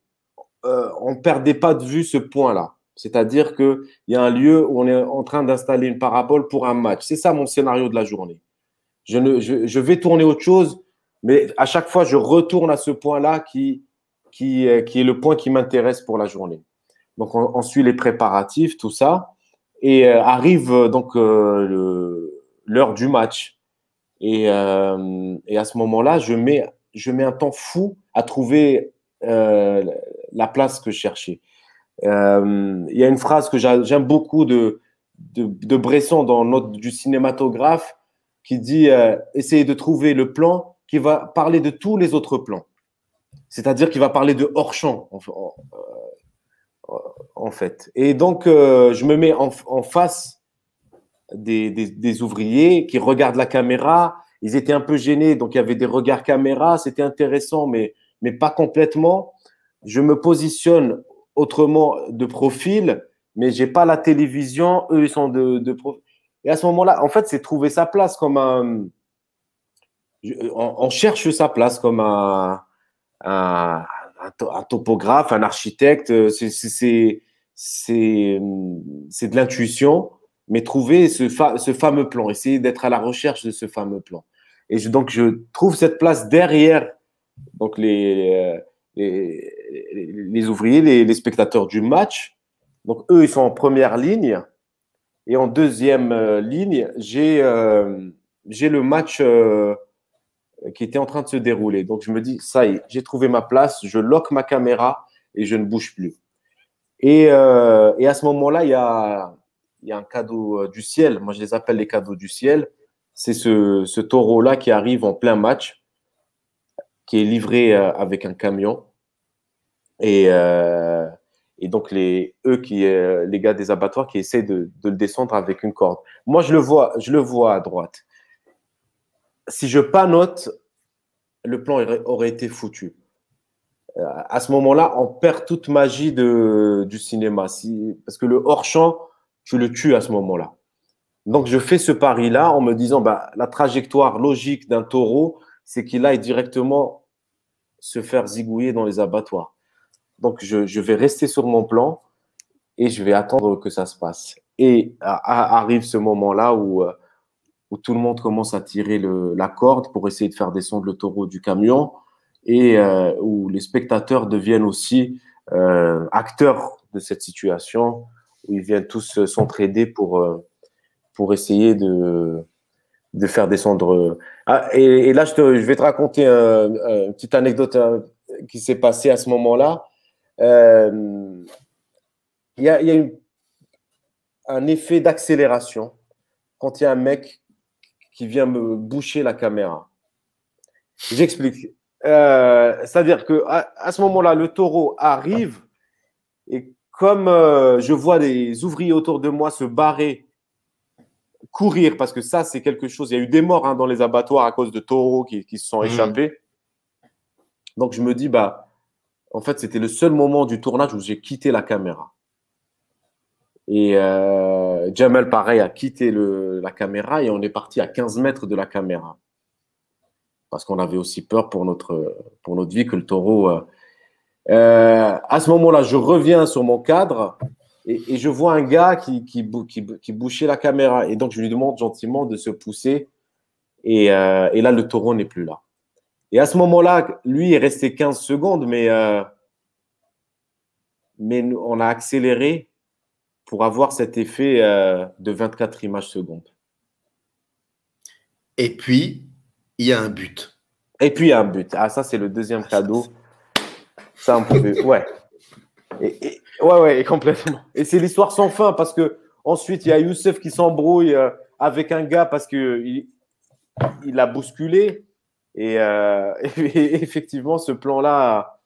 on ne perdait pas de vue ce point-là. C'est-à-dire qu'il y a un lieu où on est en train d'installer une parabole pour un match. C'est ça mon scénario de la journée. Je vais tourner autre chose, mais à chaque fois, je retourne à ce point-là qui est le point qui m'intéresse pour la journée. Donc, on suit les préparatifs, tout ça, et arrive donc l'heure du match. Et à ce moment-là, je mets un temps fou à trouver la place que je cherchais. Il y a une phrase que j'aime beaucoup de Bresson dans Notes du cinématographe qui dit essayez de trouver le plan qui va parler de tous les autres plans. C'est-à-dire qu'il va parler de hors-champ, en fait. Et donc, je me mets en face des ouvriers qui regardent la caméra. Ils étaient un peu gênés, donc il y avait des regards caméra. C'était intéressant, mais pas complètement. Je me positionne autrement de profil, mais j'ai pas la télévision. Eux, ils sont de profil. Et à ce moment-là, en fait, c'est trouver sa place comme on cherche sa place comme un topographe, un architecte. C'est de l'intuition, mais trouver ce fameux plan, essayer d'être à la recherche de ce fameux plan. Et donc, je trouve cette place derrière donc les ouvriers, les spectateurs du match. Donc, eux, ils sont en première ligne. Et en deuxième ligne, j'ai le match qui était en train de se dérouler. Donc, je me dis, ça y est, j'ai trouvé ma place, je lock ma caméra et je ne bouge plus. Et à ce moment-là, il y a un cadeau du ciel. Moi, je les appelle les cadeaux du ciel. C'est ce taureau-là qui arrive en plein match, qui est livré avec un camion. Et donc, les gars des abattoirs qui essaient de le descendre avec une corde. Moi, je le vois à droite. Si je panote, le plan aurait été foutu. À ce moment-là, on perd toute magie du cinéma. Parce que le hors-champ, tu le tues à ce moment-là. Donc, je fais ce pari-là en me disant, la trajectoire logique d'un taureau, c'est qu'il aille directement se faire zigouiller dans les abattoirs. Donc, je vais rester sur mon plan et je vais attendre que ça se passe. Et arrive ce moment-là où tout le monde commence à tirer la corde pour essayer de faire descendre le taureau du camion et où les spectateurs deviennent aussi acteurs de cette situation, où ils viennent tous s'entraider pour essayer de faire descendre. Et là, je vais te raconter une petite anecdote qui s'est passée à ce moment-là. Il y a un effet d'accélération quand il y a un mec qui vient me boucher la caméra. J'explique. C'est-à-dire qu'à ce moment-là, le taureau arrive et comme je vois des ouvriers autour de moi se barrer, courir, parce que ça, c'est quelque chose. Il y a eu des morts dans les abattoirs à cause de taureaux qui se sont échappés. Donc, je me dis, en fait, c'était le seul moment du tournage où j'ai quitté la caméra. Et Jamel, pareil, a quitté la caméra et on est parti à 15 mètres de la caméra. Parce qu'on avait aussi peur pour notre vie que le taureau… à ce moment-là, je reviens sur mon cadre et je vois un gars qui bouchait la caméra. Et donc, je lui demande gentiment de se pousser. Et là, le taureau n'est plus là. Et à ce moment-là, lui est resté 15 secondes, mais on a accéléré pour avoir cet effet de 24 images secondes. Et puis, il y a un but. Et puis, il y a un but. Ah, ça, c'est le deuxième cadeau. Ça, on pouvait… Ouais. Ouais, complètement. Et c'est l'histoire sans fin parce que ensuite, il y a Youssef qui s'embrouille avec un gars parce qu'il l'a bousculé. Et effectivement, ce plan-là,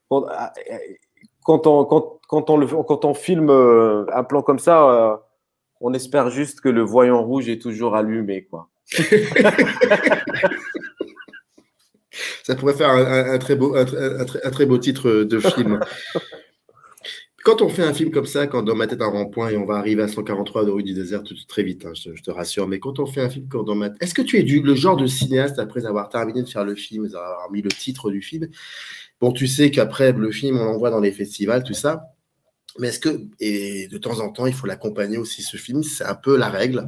quand on filme un plan comme ça, on espère juste que le voyant rouge est toujours allumé, quoi. Ça pourrait faire un très beau titre de film. Quand on fait un film comme ça, quand dans ma tête un rond-point et on va arriver à 143 de rue du désert très vite, je te rassure, mais quand on fait un film comme dans ma tête, est-ce que tu es le genre de cinéaste, après avoir terminé de faire le film, avoir mis le titre du film, bon, tu sais qu'après le film, on l'envoie dans les festivals, tout ça, mais est-ce que, et de temps en temps, il faut l'accompagner aussi, ce film, c'est un peu la règle.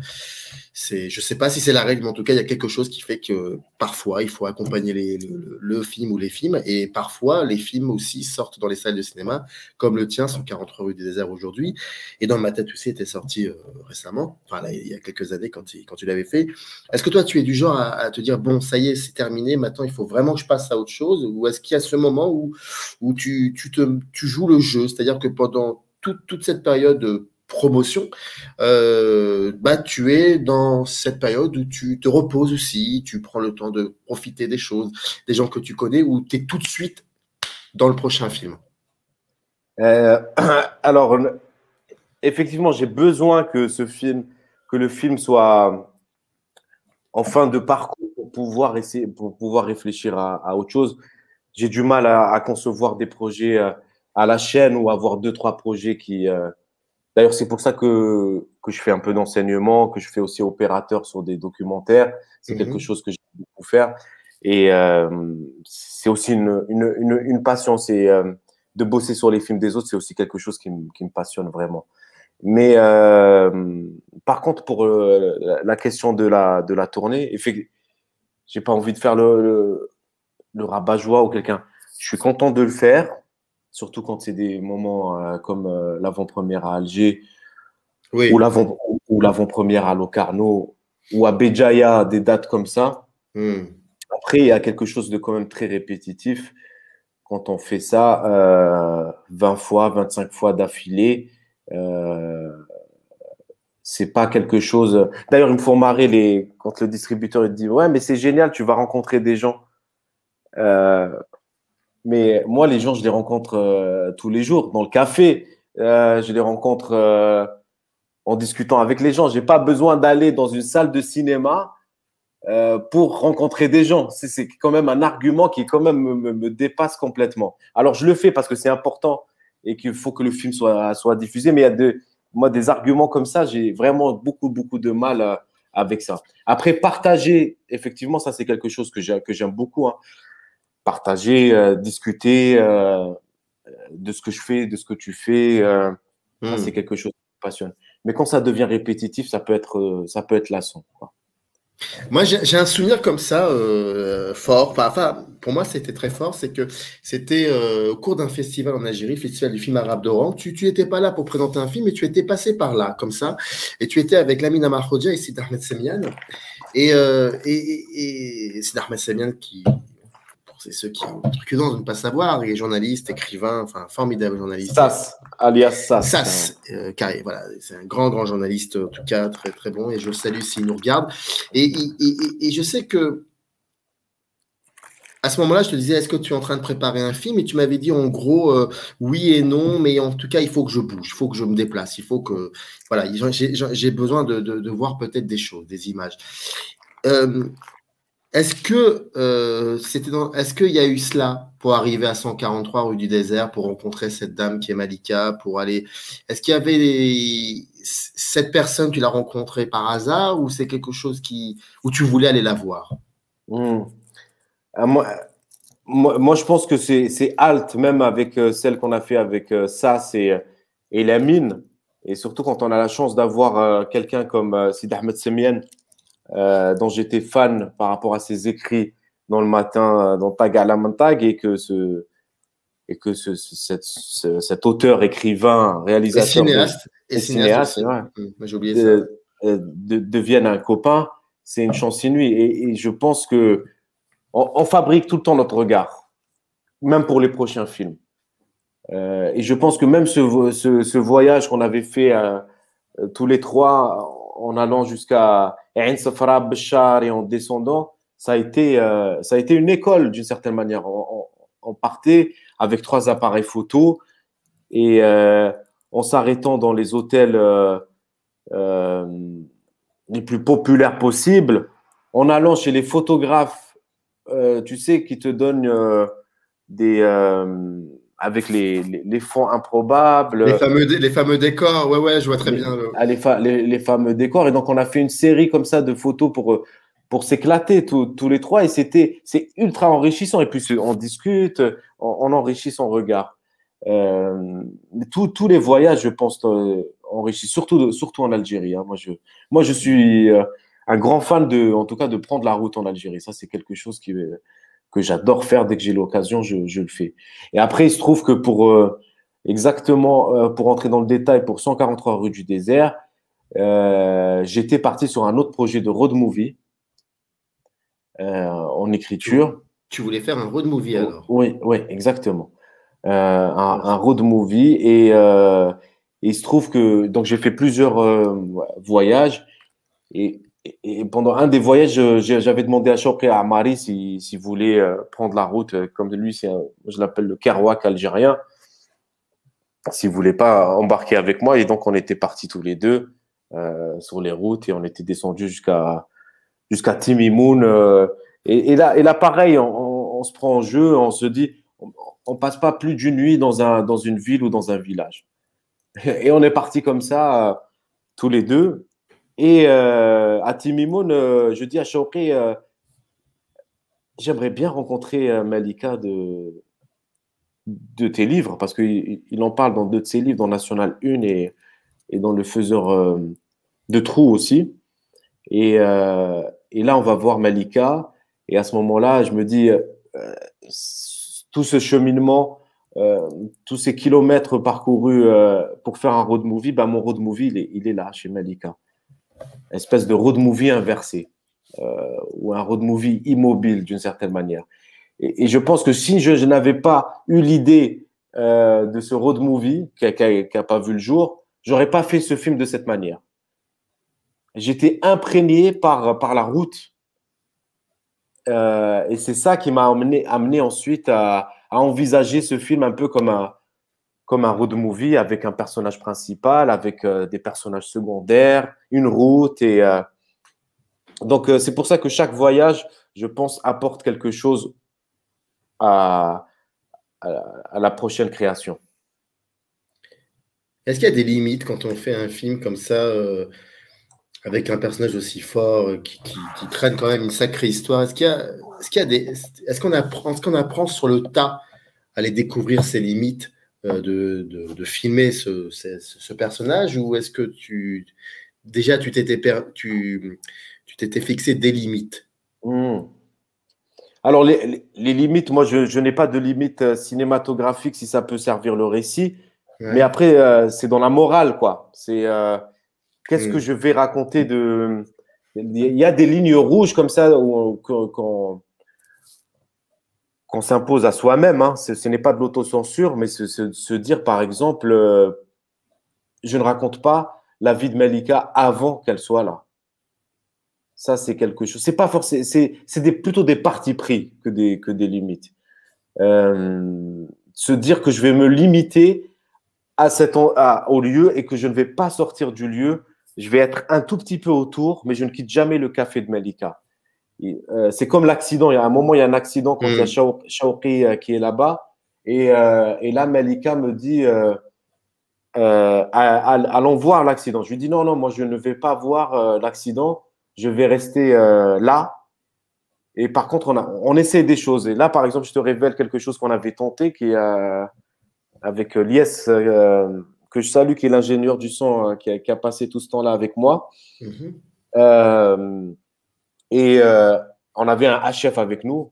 Je ne sais pas si c'est la règle, mais en tout cas, il y a quelque chose qui fait que parfois, il faut accompagner le film ou les films, et parfois, les films aussi sortent dans les salles de cinéma, comme le tien, 143 rue du désert aujourd'hui, et dans ma tête aussi, était sorti récemment, enfin là, il y a quelques années, quand tu l'avais fait. Est-ce que toi, tu es du genre à te dire, bon, ça y est, c'est terminé, maintenant, il faut vraiment que je passe à autre chose, ou est-ce qu'il y a ce moment où tu joues le jeu, c'est-à-dire que pendant toute cette période de promotion, tu es dans cette période où tu te reposes aussi, tu prends le temps de profiter des choses, des gens que tu connais, ou tu es tout de suite dans le prochain film? Alors, effectivement, j'ai besoin que le film soit en fin de parcours pour pouvoir réfléchir à autre chose. J'ai du mal à concevoir des projets à la chaîne ou avoir 2-3 projets qui… D'ailleurs, c'est pour ça que je fais un peu d'enseignement, que je fais aussi opérateur sur des documentaires. C'est quelque chose que j'aime beaucoup faire. Et c'est aussi une passion. C'est de bosser sur les films des autres, c'est aussi quelque chose qui me passionne vraiment. Mais par contre, pour la question de la tournée, j'ai pas envie de faire le rabat-joie ou quelqu'un. Je suis content de le faire, surtout quand c'est des moments comme l'avant-première à Alger, oui, ou l'avant-première à Locarno, ou à Béjaïa, des dates comme ça. Après, il y a quelque chose de quand même très répétitif. Quand on fait ça 20 fois, 25 fois d'affilée, c'est pas quelque chose… D'ailleurs, ils me font marrer quand le distributeur il dit « Ouais, mais c'est génial, tu vas rencontrer des gens. » Mais moi, les gens, je les rencontre tous les jours dans le café. Je les rencontre en discutant avec les gens. Je n'ai pas besoin d'aller dans une salle de cinéma pour rencontrer des gens. C'est quand même un argument qui quand même me dépasse complètement. Alors, je le fais parce que c'est important et qu'il faut que le film soit diffusé. Mais il y a moi, des arguments comme ça, j'ai vraiment beaucoup, beaucoup de mal avec ça. Après, partager, effectivement, ça, c'est quelque chose que j'aime beaucoup. Partager, discuter, de ce que je fais, de ce que tu fais. Ça, c'est quelque chose qui me passionne. Mais quand ça devient répétitif, ça peut être lassant, quoi. Moi, j'ai un souvenir comme ça, fort. Enfin, pour moi, c'était très fort. C'est que c'était au cours d'un festival en Algérie, festival du film arabe d'Oran. Tu étais pas là pour présenter un film, mais tu étais passé par là, comme ça. Et tu étais avec Lamine Amar Khodia et Sid Ahmed Semian. Et Sid Ahmed Semian, qui, pour ceux qui ont le truc de ne pas savoir, il est journaliste, écrivain, enfin, formidable journaliste. Sass, alias Sass. Sass, voilà, c'est un grand journaliste, en tout cas, très, très bon, et je le salue s'il nous regarde. Et je sais que, à ce moment-là, je te disais, est-ce que tu es en train de préparer un film? Et tu m'avais dit, en gros, oui et non, mais en tout cas, il faut que je bouge, il faut que je me déplace, il faut que, voilà, j'ai besoin de voir peut-être des choses, des images. Est-ce qu'il y a eu cela pour arriver à 143 rue du Désert, pour rencontrer cette dame qui est Malika, pour aller… Est-ce qu'il y avait cette personne, tu l'as rencontrée par hasard, ou c'est quelque chose où tu voulais aller la voir? Moi, je pense que c'est halte, même avec celle qu'on a fait avec Sass et Lamine. Et surtout quand on a la chance d'avoir quelqu'un comme Sid Ahmed Semian, dont j'étais fan par rapport à ses écrits dans le matin, dans Tag à la Mantag, et que cet auteur, écrivain, réalisateur et cinéaste, ouais, j'ai oublié ça. Devienne un copain, c'est une chance inouïe. Et je pense que on fabrique tout le temps notre regard, même pour les prochains films. Et je pense que même ce voyage qu'on avait fait tous les trois, en allant jusqu'à Ain Safra, Béchar, et en descendant, ça a été une école d'une certaine manière. On partait avec 3 appareils photo et en s'arrêtant dans les hôtels les plus populaires possibles, en allant chez les photographes, tu sais, qui te donnent avec les fonds improbables. Les fameux décors, ouais, je vois très bien. Les fameux décors. Et donc, on a fait une série comme ça de photos pour s'éclater tous les trois. Et c'est ultra enrichissant. Et puis, on discute, on enrichit son regard. Tous les voyages, je pense, enrichissent, surtout en Algérie. Hein. Moi, je suis un grand fan en tout cas, de prendre la route en Algérie. Ça, c'est quelque chose que j'adore faire. Dès que j'ai l'occasion, je le fais. Et après, il se trouve que pour entrer dans le détail, pour 143 rue du Désert, j'étais parti sur un autre projet de road movie en écriture. Tu voulais faire un road movie alors? Oui, exactement. Un road movie et il se trouve que donc j'ai fait plusieurs voyages et pendant un des voyages, j'avais demandé à Chokri à Amari s'il voulait prendre la route, comme lui, je l'appelle le Kerouac algérien, s'il voulait pas embarquer avec moi. Et donc, on était partis tous les deux sur les routes et on était descendus jusqu'à Timimoun. Et là, pareil, on se prend en jeu, on se dit, on passe pas plus d'une nuit dans une ville ou dans un village. Et on est partis comme ça, tous les deux. Et à Timimoun, je dis à Chokri, j'aimerais bien rencontrer Malika de tes livres, parce qu'il en parle dans 2 de ses livres, dans National 1 et dans Le Faiseur de Trous aussi. Et là, on va voir Malika. Et à ce moment-là, je me dis, tout ce cheminement, tous ces kilomètres parcourus pour faire un road movie, mon road movie, il est là, chez Malika. Espèce de road movie inversé ou un road movie immobile d'une certaine manière. Et je pense que si je n'avais pas eu l'idée de ce road movie qui a pas vu le jour, j'aurais pas fait ce film de cette manière. J'étais imprégné par la route et c'est ça qui m'a amené ensuite à envisager ce film un peu comme un road movie avec un personnage principal, avec des personnages secondaires, une route. Et donc, c'est pour ça que chaque voyage, je pense, apporte quelque chose à la prochaine création. Est-ce qu'il y a des limites quand on fait un film comme ça, avec un personnage aussi fort, qui traîne quand même une sacrée histoire? Est-ce qu'on apprend sur le tas à les découvrir, ces limites, de filmer ce personnage, ou est-ce que déjà tu t'étais fixé des limites? Alors, les limites, moi, je n'ai pas de limite cinématographique si ça peut servir le récit. Ouais. Mais après, c'est dans la morale, quoi. C'est qu'est-ce que Mm. je vais raconter de. Il y a des lignes rouges comme ça qu'on s'impose à soi-même. Hein. Ce n'est pas de l'autocensure, mais se dire, par exemple, je ne raconte pas la vie de Malika avant qu'elle soit là. Ça, c'est quelque chose. C'est pas forcément. C'est plutôt des partis pris que des limites. Se dire que je vais me limiter au lieu et que je ne vais pas sortir du lieu. Je vais être un tout petit peu autour, mais je ne quitte jamais le café de Malika. C'est comme l'accident. Il y a un moment, il y a un accident quand il y a Shawqi qui est là-bas. Et là, Malika me dit allons voir l'accident. Je lui dis non, non, moi, je ne vais pas voir l'accident. Je vais rester là. Et par contre, on essaie des choses. Et là, par exemple, je te révèle quelque chose qu'on avait tenté, qui est avec Lies, que je salue, qui est l'ingénieur du son, qui a passé tout ce temps-là avec moi. Mm-hmm. On avait un HF avec nous,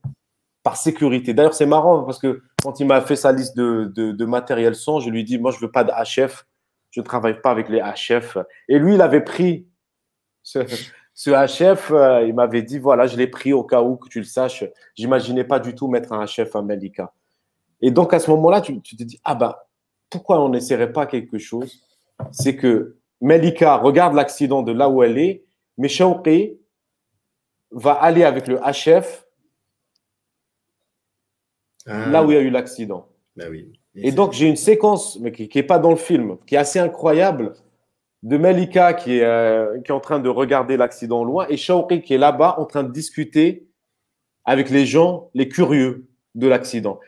par sécurité. D'ailleurs, c'est marrant, parce que quand il m'a fait sa liste de matériel son, je lui dis, moi, je ne veux pas de HF. Je ne travaille pas avec les HF. Et lui, il avait pris ce HF, il m'avait dit, voilà, je l'ai pris au cas où, que tu le saches. J'imaginais pas du tout mettre un HF à Malika. Et donc, à ce moment-là, tu te dis, ah ben, pourquoi on n'essaierait pas quelque chose? C'est que Malika regarde l'accident de là où elle est, mais Shawqi va aller avec le HF là où il y a eu l'accident. Ben oui. Et donc, j'ai une séquence, mais qui n'est pas dans le film, qui est assez incroyable, de Malika qui est en train de regarder l'accident loin et Shawqi qui est là-bas en train de discuter avec les gens, les curieux de l'accident.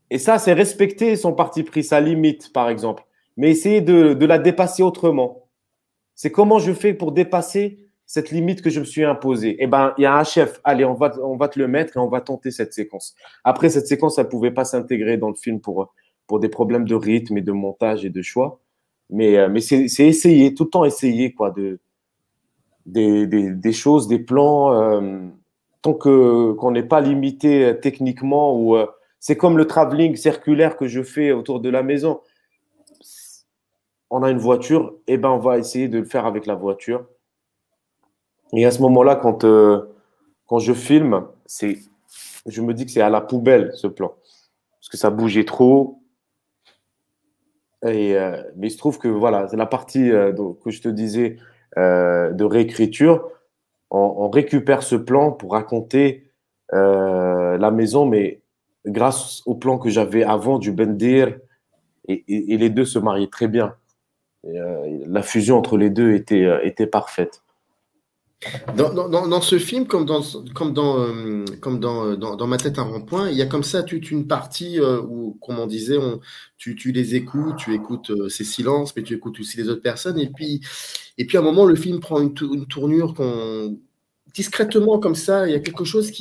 Et ça, c'est respecter son parti pris, sa limite, par exemple. Mais essayer de la dépasser autrement. C'est comment je fais pour dépasser cette limite que je me suis imposée. Eh bien, il y a un chef. Allez, on va te le mettre et on va tenter cette séquence. Après, cette séquence, elle ne pouvait pas s'intégrer dans le film pour des problèmes de rythme et de montage et de choix. Mais c'est essayer, tout le temps essayer quoi, des choses, des plans, tant qu'on n'est pas limité techniquement. Ou c'est comme le travelling circulaire que je fais autour de la maison. On a une voiture, et ben on va essayer de le faire avec la voiture. Et à ce moment-là, quand je filme, je me dis que c'est à la poubelle ce plan, parce que ça bougeait trop. Mais il se trouve que voilà, c'est la partie que je te disais de réécriture. On récupère ce plan pour raconter la maison, mais grâce au plan que j'avais avant du Bendir, et les deux se mariaient très bien. Et, la fusion entre les deux était parfaite. Dans ce film, comme dans Ma tête un rond-point, il y a comme ça toute une partie où, comme on disait, tu les écoutes, tu écoutes ces silences, mais tu écoutes aussi les autres personnes. Et puis à un moment, le film prend une tournure discrètement comme ça. Il y a quelque chose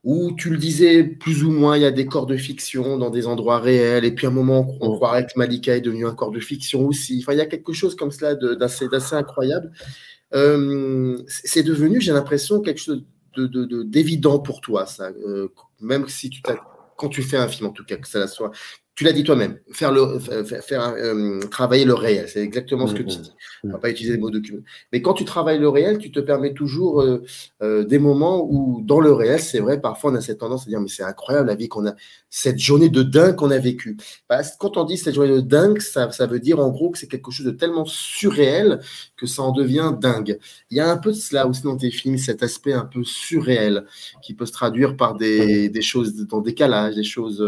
où tu le disais plus ou moins, il y a des corps de fiction dans des endroits réels, et puis à un moment, on croirait que Malika est devenue un corps de fiction aussi. Enfin, il y a quelque chose comme cela d'assez incroyable. C'est devenu, j'ai l'impression, quelque chose d'évident pour toi, ça. Même si quand tu fais un film, en tout cas, que ça soit. Tu l'as dit toi-même, travailler le réel, c'est exactement ce que tu dis. On ne va pas utiliser le mot document. Mais quand tu travailles le réel, tu te permets toujours des moments où, dans le réel, c'est vrai, parfois on a cette tendance à dire, mais c'est incroyable la vie qu'on a, cette journée de dingue qu'on a vécue. Quand on dit cette journée de dingue, ça veut dire en gros que c'est quelque chose de tellement surréel que ça en devient dingue. Il y a un peu de cela aussi dans tes films, cet aspect un peu surréel qui peut se traduire par des choses dans décalage, des choses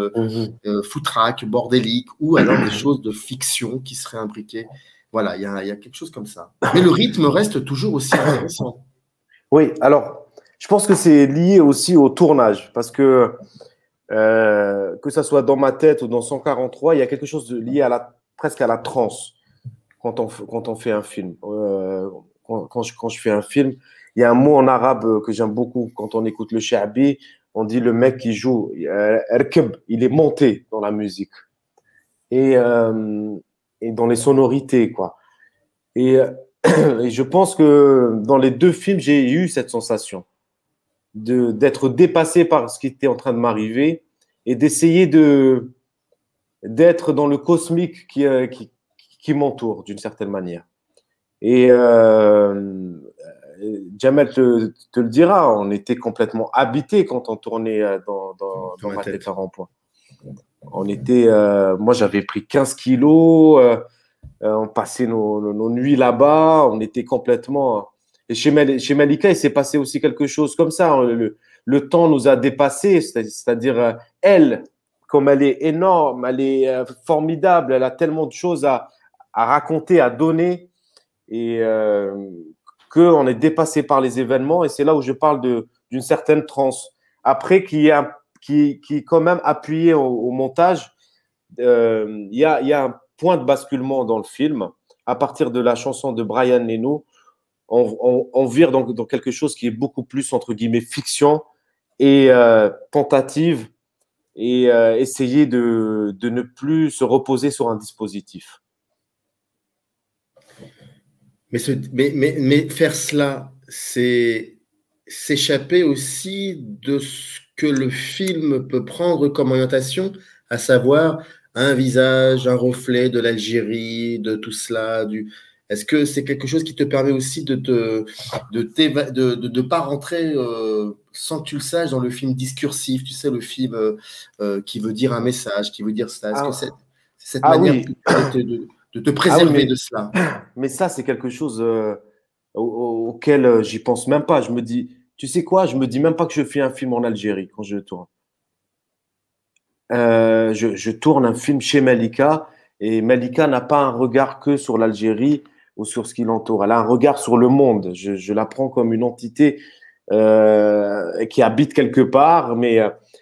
foutraques, bordéliques, ou alors des choses de fiction qui seraient imbriquées. Voilà, il y a quelque chose comme ça. Mais le rythme reste toujours aussi intéressant. Oui, alors, je pense que c'est lié aussi au tournage, parce que ça soit dans Ma tête ou dans 143, il y a quelque chose de lié presque à la transe quand on fait un film. Quand je fais un film, il y a un mot en arabe que j'aime beaucoup quand on écoute le sha'bi, on dit le mec qui joue, il est monté dans la musique et dans les sonorités, quoi. Et, et je pense que dans les deux films, j'ai eu cette sensation d'être dépassé par ce qui était en train de m'arriver et d'essayer d'être dans le cosmique qui m'entoure d'une certaine manière. Et Jamel te le dira, on était complètement habité quand on tournait dans Ma tête à rond-point. On était, moi j'avais pris 15 kilos, on passait nos nuits là-bas, on était complètement. Et chez Malika, il s'est passé aussi quelque chose comme ça. Le temps nous a dépassés, c'est-à-dire elle, comme elle est énorme, elle est formidable, elle a tellement de choses à raconter, à donner, et qu'on est dépassé par les événements. Et c'est là où je parle d'une certaine transe. Après, qui quand même appuyé au montage, il y a un point de basculement dans le film. À partir de la chanson de Brian Eno, on vire dans quelque chose qui est beaucoup plus, entre guillemets, fiction et tentative, et essayer de ne plus se reposer sur un dispositif. Mais faire cela, c'est s'échapper aussi de ce que le film peut prendre comme orientation, à savoir un visage, un reflet de l'Algérie, de tout cela. Est-ce que c'est quelque chose qui te permet aussi de ne pas rentrer sans que tu le saches dans le film discursif, tu sais, le film qui veut dire un message, qui veut dire cela. Est-ce que c'est cette manière de te préserver de cela? Mais ça, c'est quelque chose auquel j'y pense même pas. Je me dis, tu sais quoi, je me dis même pas que je fais un film en Algérie quand je tourne. Je tourne un film chez Malika, et Malika n'a pas un regard que sur l'Algérie ou sur ce qui l'entoure. Elle a un regard sur le monde. Je la prends comme une entité qui habite quelque part, mais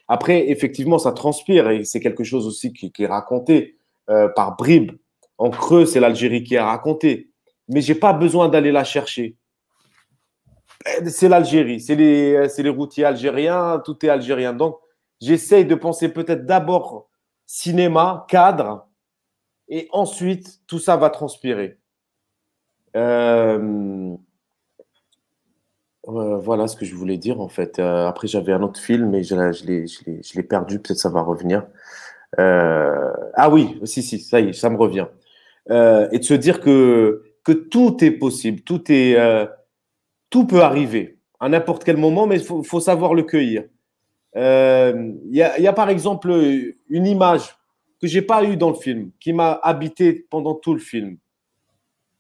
après, effectivement, ça transpire, et c'est quelque chose aussi qui est raconté par bribes. En creux, c'est l'Algérie qui est racontée, mais j'ai pas besoin d'aller la chercher. C'est l'Algérie, c'est les routiers algériens, tout est algérien. Donc, j'essaye de penser peut-être d'abord cinéma, cadre, et ensuite, tout ça va transpirer. Voilà ce que je voulais dire, en fait. Après, j'avais un autre film, mais je l'ai perdu. Peut-être ça va revenir. Ah oui, si, ça y est, ça me revient. Et de se dire que tout est possible, tout peut arriver à n'importe quel moment, mais il faut savoir le cueillir. Il y a par exemple une image que j'ai pas eue dans le film, qui m'a habité pendant tout le film.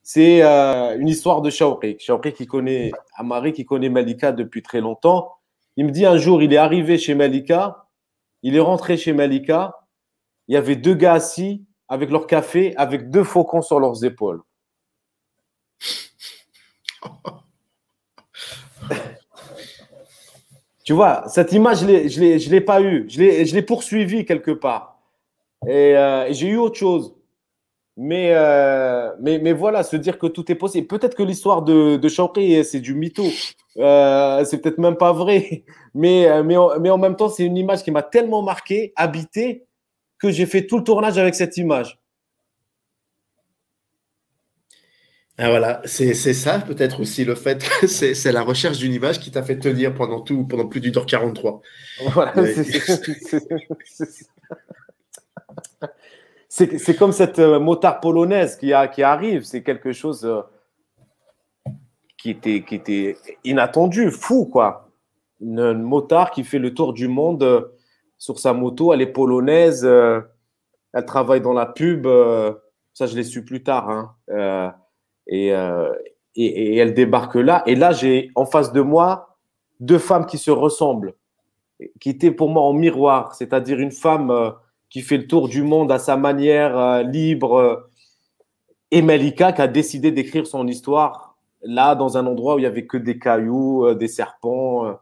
C'est une histoire de Shawqi qui connaît Amari, qui connaît Malika depuis très longtemps. Il me dit un jour, il est arrivé chez Malika, il est rentré chez Malika, il y avait 2 gars assis avec leur café, avec 2 faucons sur leurs épaules. Tu vois, cette image, je l'ai pas eue. Je l'ai poursuivie quelque part. Et j'ai eu autre chose. Mais voilà, se dire que tout est possible. Peut-être que l'histoire de Shawqi, c'est du mytho. C'est peut-être même pas vrai. Mais en même temps, c'est une image qui m'a tellement marqué, habité, que j'ai fait tout le tournage avec cette image. Ah voilà, c'est ça peut-être aussi le fait que c'est la recherche d'une image qui t'a fait tenir pendant plus d'1h43. Voilà, c'est comme cette motard polonaise qui arrive, c'est quelque chose qui était inattendu, fou quoi. Une motard qui fait le tour du monde sur sa moto, elle est polonaise, elle travaille dans la pub, ça je l'ai su plus tard, hein. Et elle débarque là. Et là, j'ai en face de moi 2 femmes qui se ressemblent, qui étaient pour moi en miroir, c'est-à-dire une femme qui fait le tour du monde à sa manière, libre, et Malika qui a décidé d'écrire son histoire là, dans un endroit où il n'y avait que des cailloux, des serpents.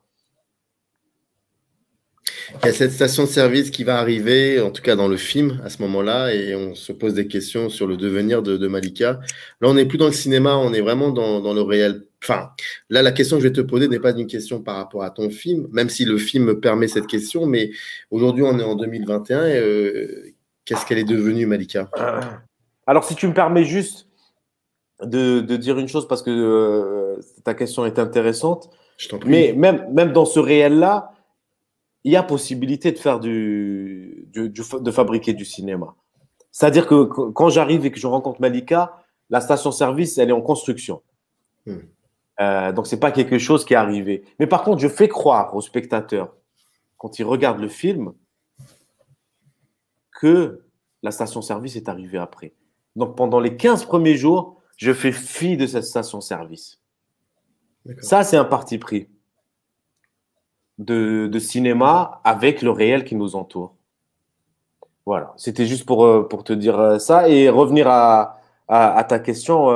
Il y a cette station-service qui va arriver, en tout cas dans le film, à ce moment-là, et on se pose des questions sur le devenir de Malika. Là, on n'est plus dans le cinéma, on est vraiment dans le réel. Enfin, là, la question que je vais te poser n'est pas une question par rapport à ton film, même si le film me permet cette question, mais aujourd'hui, on est en 2021, et qu'est-ce qu'elle est devenue, Malika? Alors, si tu me permets juste de dire une chose, parce que ta question est intéressante, Je t'en prie. mais même dans ce réel-là, il y a possibilité de faire de fabriquer du cinéma. C'est-à-dire que quand j'arrive et que je rencontre Malika, la station-service, elle est en construction. Donc, ce n'est pas quelque chose qui est arrivé. Mais par contre, je fais croire aux spectateurs, quand ils regardent le film, que la station-service est arrivée après. Donc, pendant les 15 premiers jours, je fais fi de cette station-service. Ça, c'est un parti pris de cinéma avec le réel qui nous entoure. Voilà, c'était juste pour te dire ça et revenir à ta question.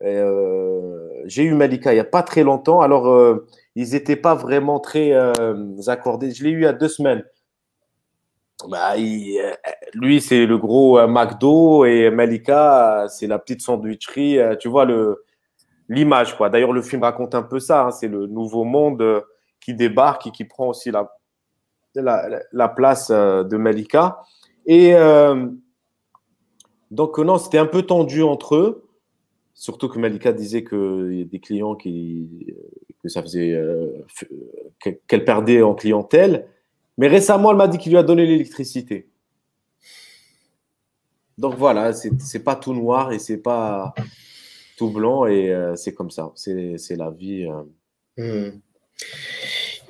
J'ai eu Malika il n'y a pas très longtemps, alors ils n'étaient pas vraiment très accordés. Je l'ai eu il y a 2 semaines. Bah, lui, c'est le gros McDo et Malika, c'est la petite sandwicherie. Tu vois l'image, quoi. D'ailleurs, le film raconte un peu ça. Hein, c'est le nouveau monde qui débarque et qui prend aussi la place de Malika. Et donc, non, c'était un peu tendu entre eux. Surtout que Malika disait qu'il y a des clients que ça faisait qu'elle perdait en clientèle. Mais récemment, elle m'a dit qu'il lui a donné l'électricité. Donc voilà, c'est pas tout noir et c'est pas tout blanc et c'est comme ça. C'est la vie.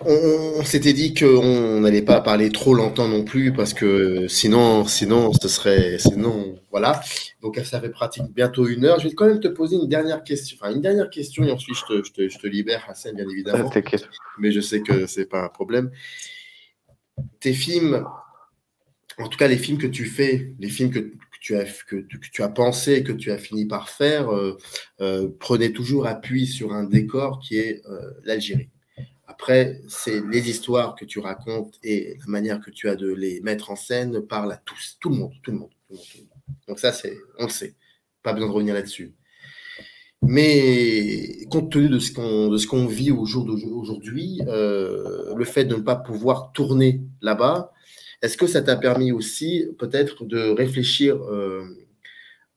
On s'était dit qu'on n'allait pas parler trop longtemps non plus parce que sinon, ce serait, voilà. Donc ça fait pratique bientôt 1 heure. Je vais quand même te poser une dernière question, et ensuite je te libère, Hassan, bien évidemment. Mais je sais que c'est pas un problème. Tes films, en tout cas les films que tu fais, les films que tu as pensé, que tu as fini par faire, prenaient toujours appui sur un décor qui est l'Algérie. Après, c'est les histoires que tu racontes et la manière que tu as de les mettre en scène parlent à tous, tout le monde. Donc ça, on le sait, pas besoin de revenir là-dessus. Mais compte tenu de ce qu'on vit au jour d'aujourd'hui, le fait de ne pas pouvoir tourner là-bas, est-ce que ça t'a permis aussi peut-être de réfléchir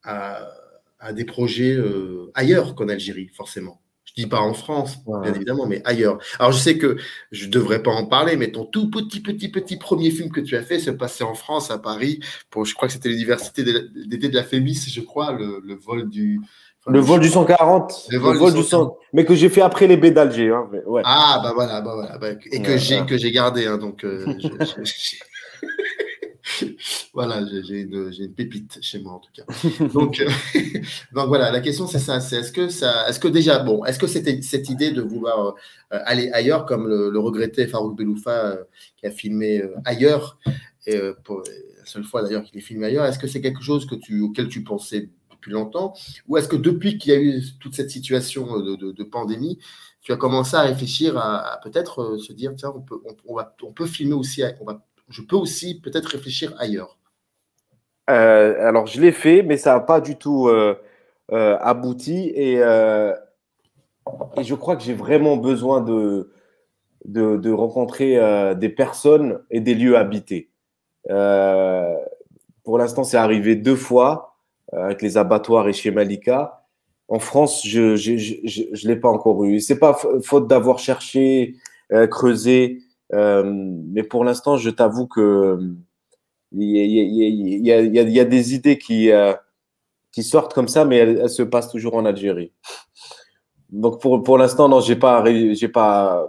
à des projets ailleurs qu'en Algérie, forcément? Je dis pas en France, bien évidemment, mais ailleurs. Alors, je sais que je ne devrais pas en parler, mais ton tout petit premier film que tu as fait s'est passé en France, à Paris, je crois que c'était l'université d'été de la FEMIS, je crois, le vol du... Le vol du 140. Le vol du 140. Mais que j'ai fait après les baies d'Alger. Hein, ouais. Ah, bah voilà. Et que j'ai gardé. Hein, donc, voilà, j'ai une pépite chez moi, en tout cas. Donc voilà, la question, c'est ça. Est-ce que déjà, est-ce que c'était cette idée de vouloir aller ailleurs, comme le regrettait Farouk Beloufa, qui a filmé ailleurs, et pour la seule fois d'ailleurs qu'il est filmé ailleurs, est-ce que c'est quelque chose auquel tu pensais depuis longtemps, ou est-ce que depuis qu'il y a eu toute cette situation de pandémie, tu as commencé à réfléchir à peut-être se dire, tiens, on peut filmer aussi, je peux aussi peut-être réfléchir ailleurs? Alors, je l'ai fait, mais ça n'a pas du tout abouti. Et je crois que j'ai vraiment besoin de rencontrer des personnes et des lieux habités. Pour l'instant, c'est arrivé 2 fois avec les abattoirs et chez Malika. En France, je ne l'ai pas encore eu. Ce n'est pas faute d'avoir cherché, creusé. Mais pour l'instant, je t'avoue que il y a des idées qui sortent comme ça, mais elles se passent toujours en Algérie. Donc pour l'instant, non, j'ai pas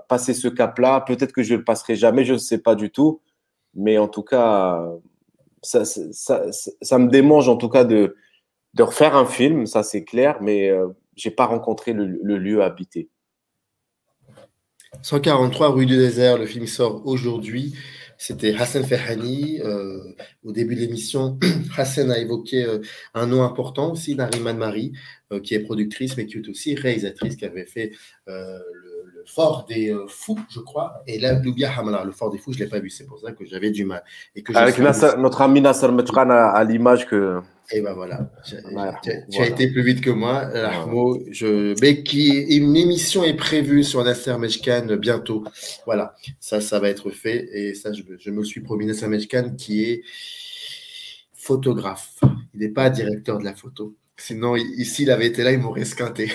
passé ce cap-là. Peut-être que je le passerai jamais, je ne sais pas du tout. Mais en tout cas, ça me démange en tout cas de refaire un film, ça c'est clair, mais j'ai pas rencontré le lieu habité. 143 rue du Désert, le film sort aujourd'hui. C'était Hassan Ferhani. Au début de l'émission, Hassan a évoqué un nom important aussi, Nariman Marie, qui est productrice, mais qui est aussi réalisatrice, qui avait fait fort des fous, je crois. Et là, Loubia Hamala, le fort des fous, je ne l'ai pas vu. C'est pour ça que j'avais du mal. Et que Avec notre ami Nasser Metchkan à l'image que. Et ben voilà, tu Voilà. as été plus vite que moi. Rahmo, mais une émission est prévue sur Nasser Mechkan bientôt. Voilà, ça va être fait. Et ça, je me suis promis. Nasser Mechkan qui est photographe. Il n'est pas directeur de la photo. Sinon, ici, il avait été là, il m'aurait esquinté.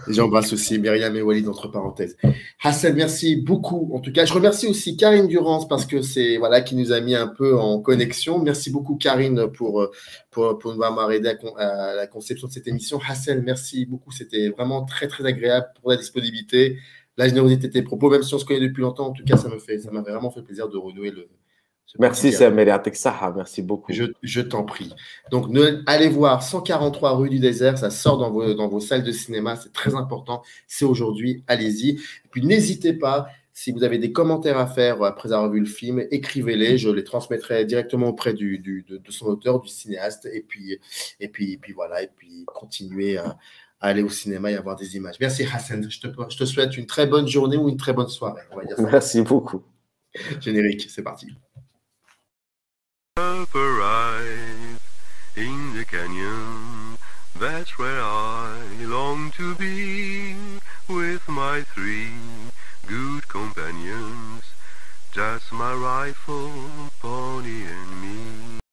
J'embrasse aussi Myriam et Walid entre parenthèses. Hassan, merci beaucoup. En tout cas, je remercie aussi Karine Durance parce que c'est qui nous a mis un peu en connexion. Merci beaucoup Karine pour nous avoir aidé à la conception de cette émission. Hassan, merci beaucoup. C'était vraiment très très agréable pour la disponibilité, la générosité de tes propos. Même si on se connaît depuis longtemps, en tout cas, ça m'a vraiment fait plaisir de renouer Merci Samer, merci beaucoup. Je t'en prie. Donc, allez voir 143 rue du Désert, ça sort dans vos salles de cinéma, c'est très important, c'est aujourd'hui, allez-y. Et puis, n'hésitez pas, si vous avez des commentaires à faire après avoir vu le film, écrivez-les, je les transmettrai directement auprès de son auteur, du cinéaste, et puis voilà, et puis continuez à aller au cinéma et à voir des images. Merci Hassan, je te souhaite une très bonne journée ou une très bonne soirée. On va dire ça. Merci beaucoup. Générique, c'est parti. Arrive in the canyon, that's where I long to be, with my 3 good companions, just my rifle,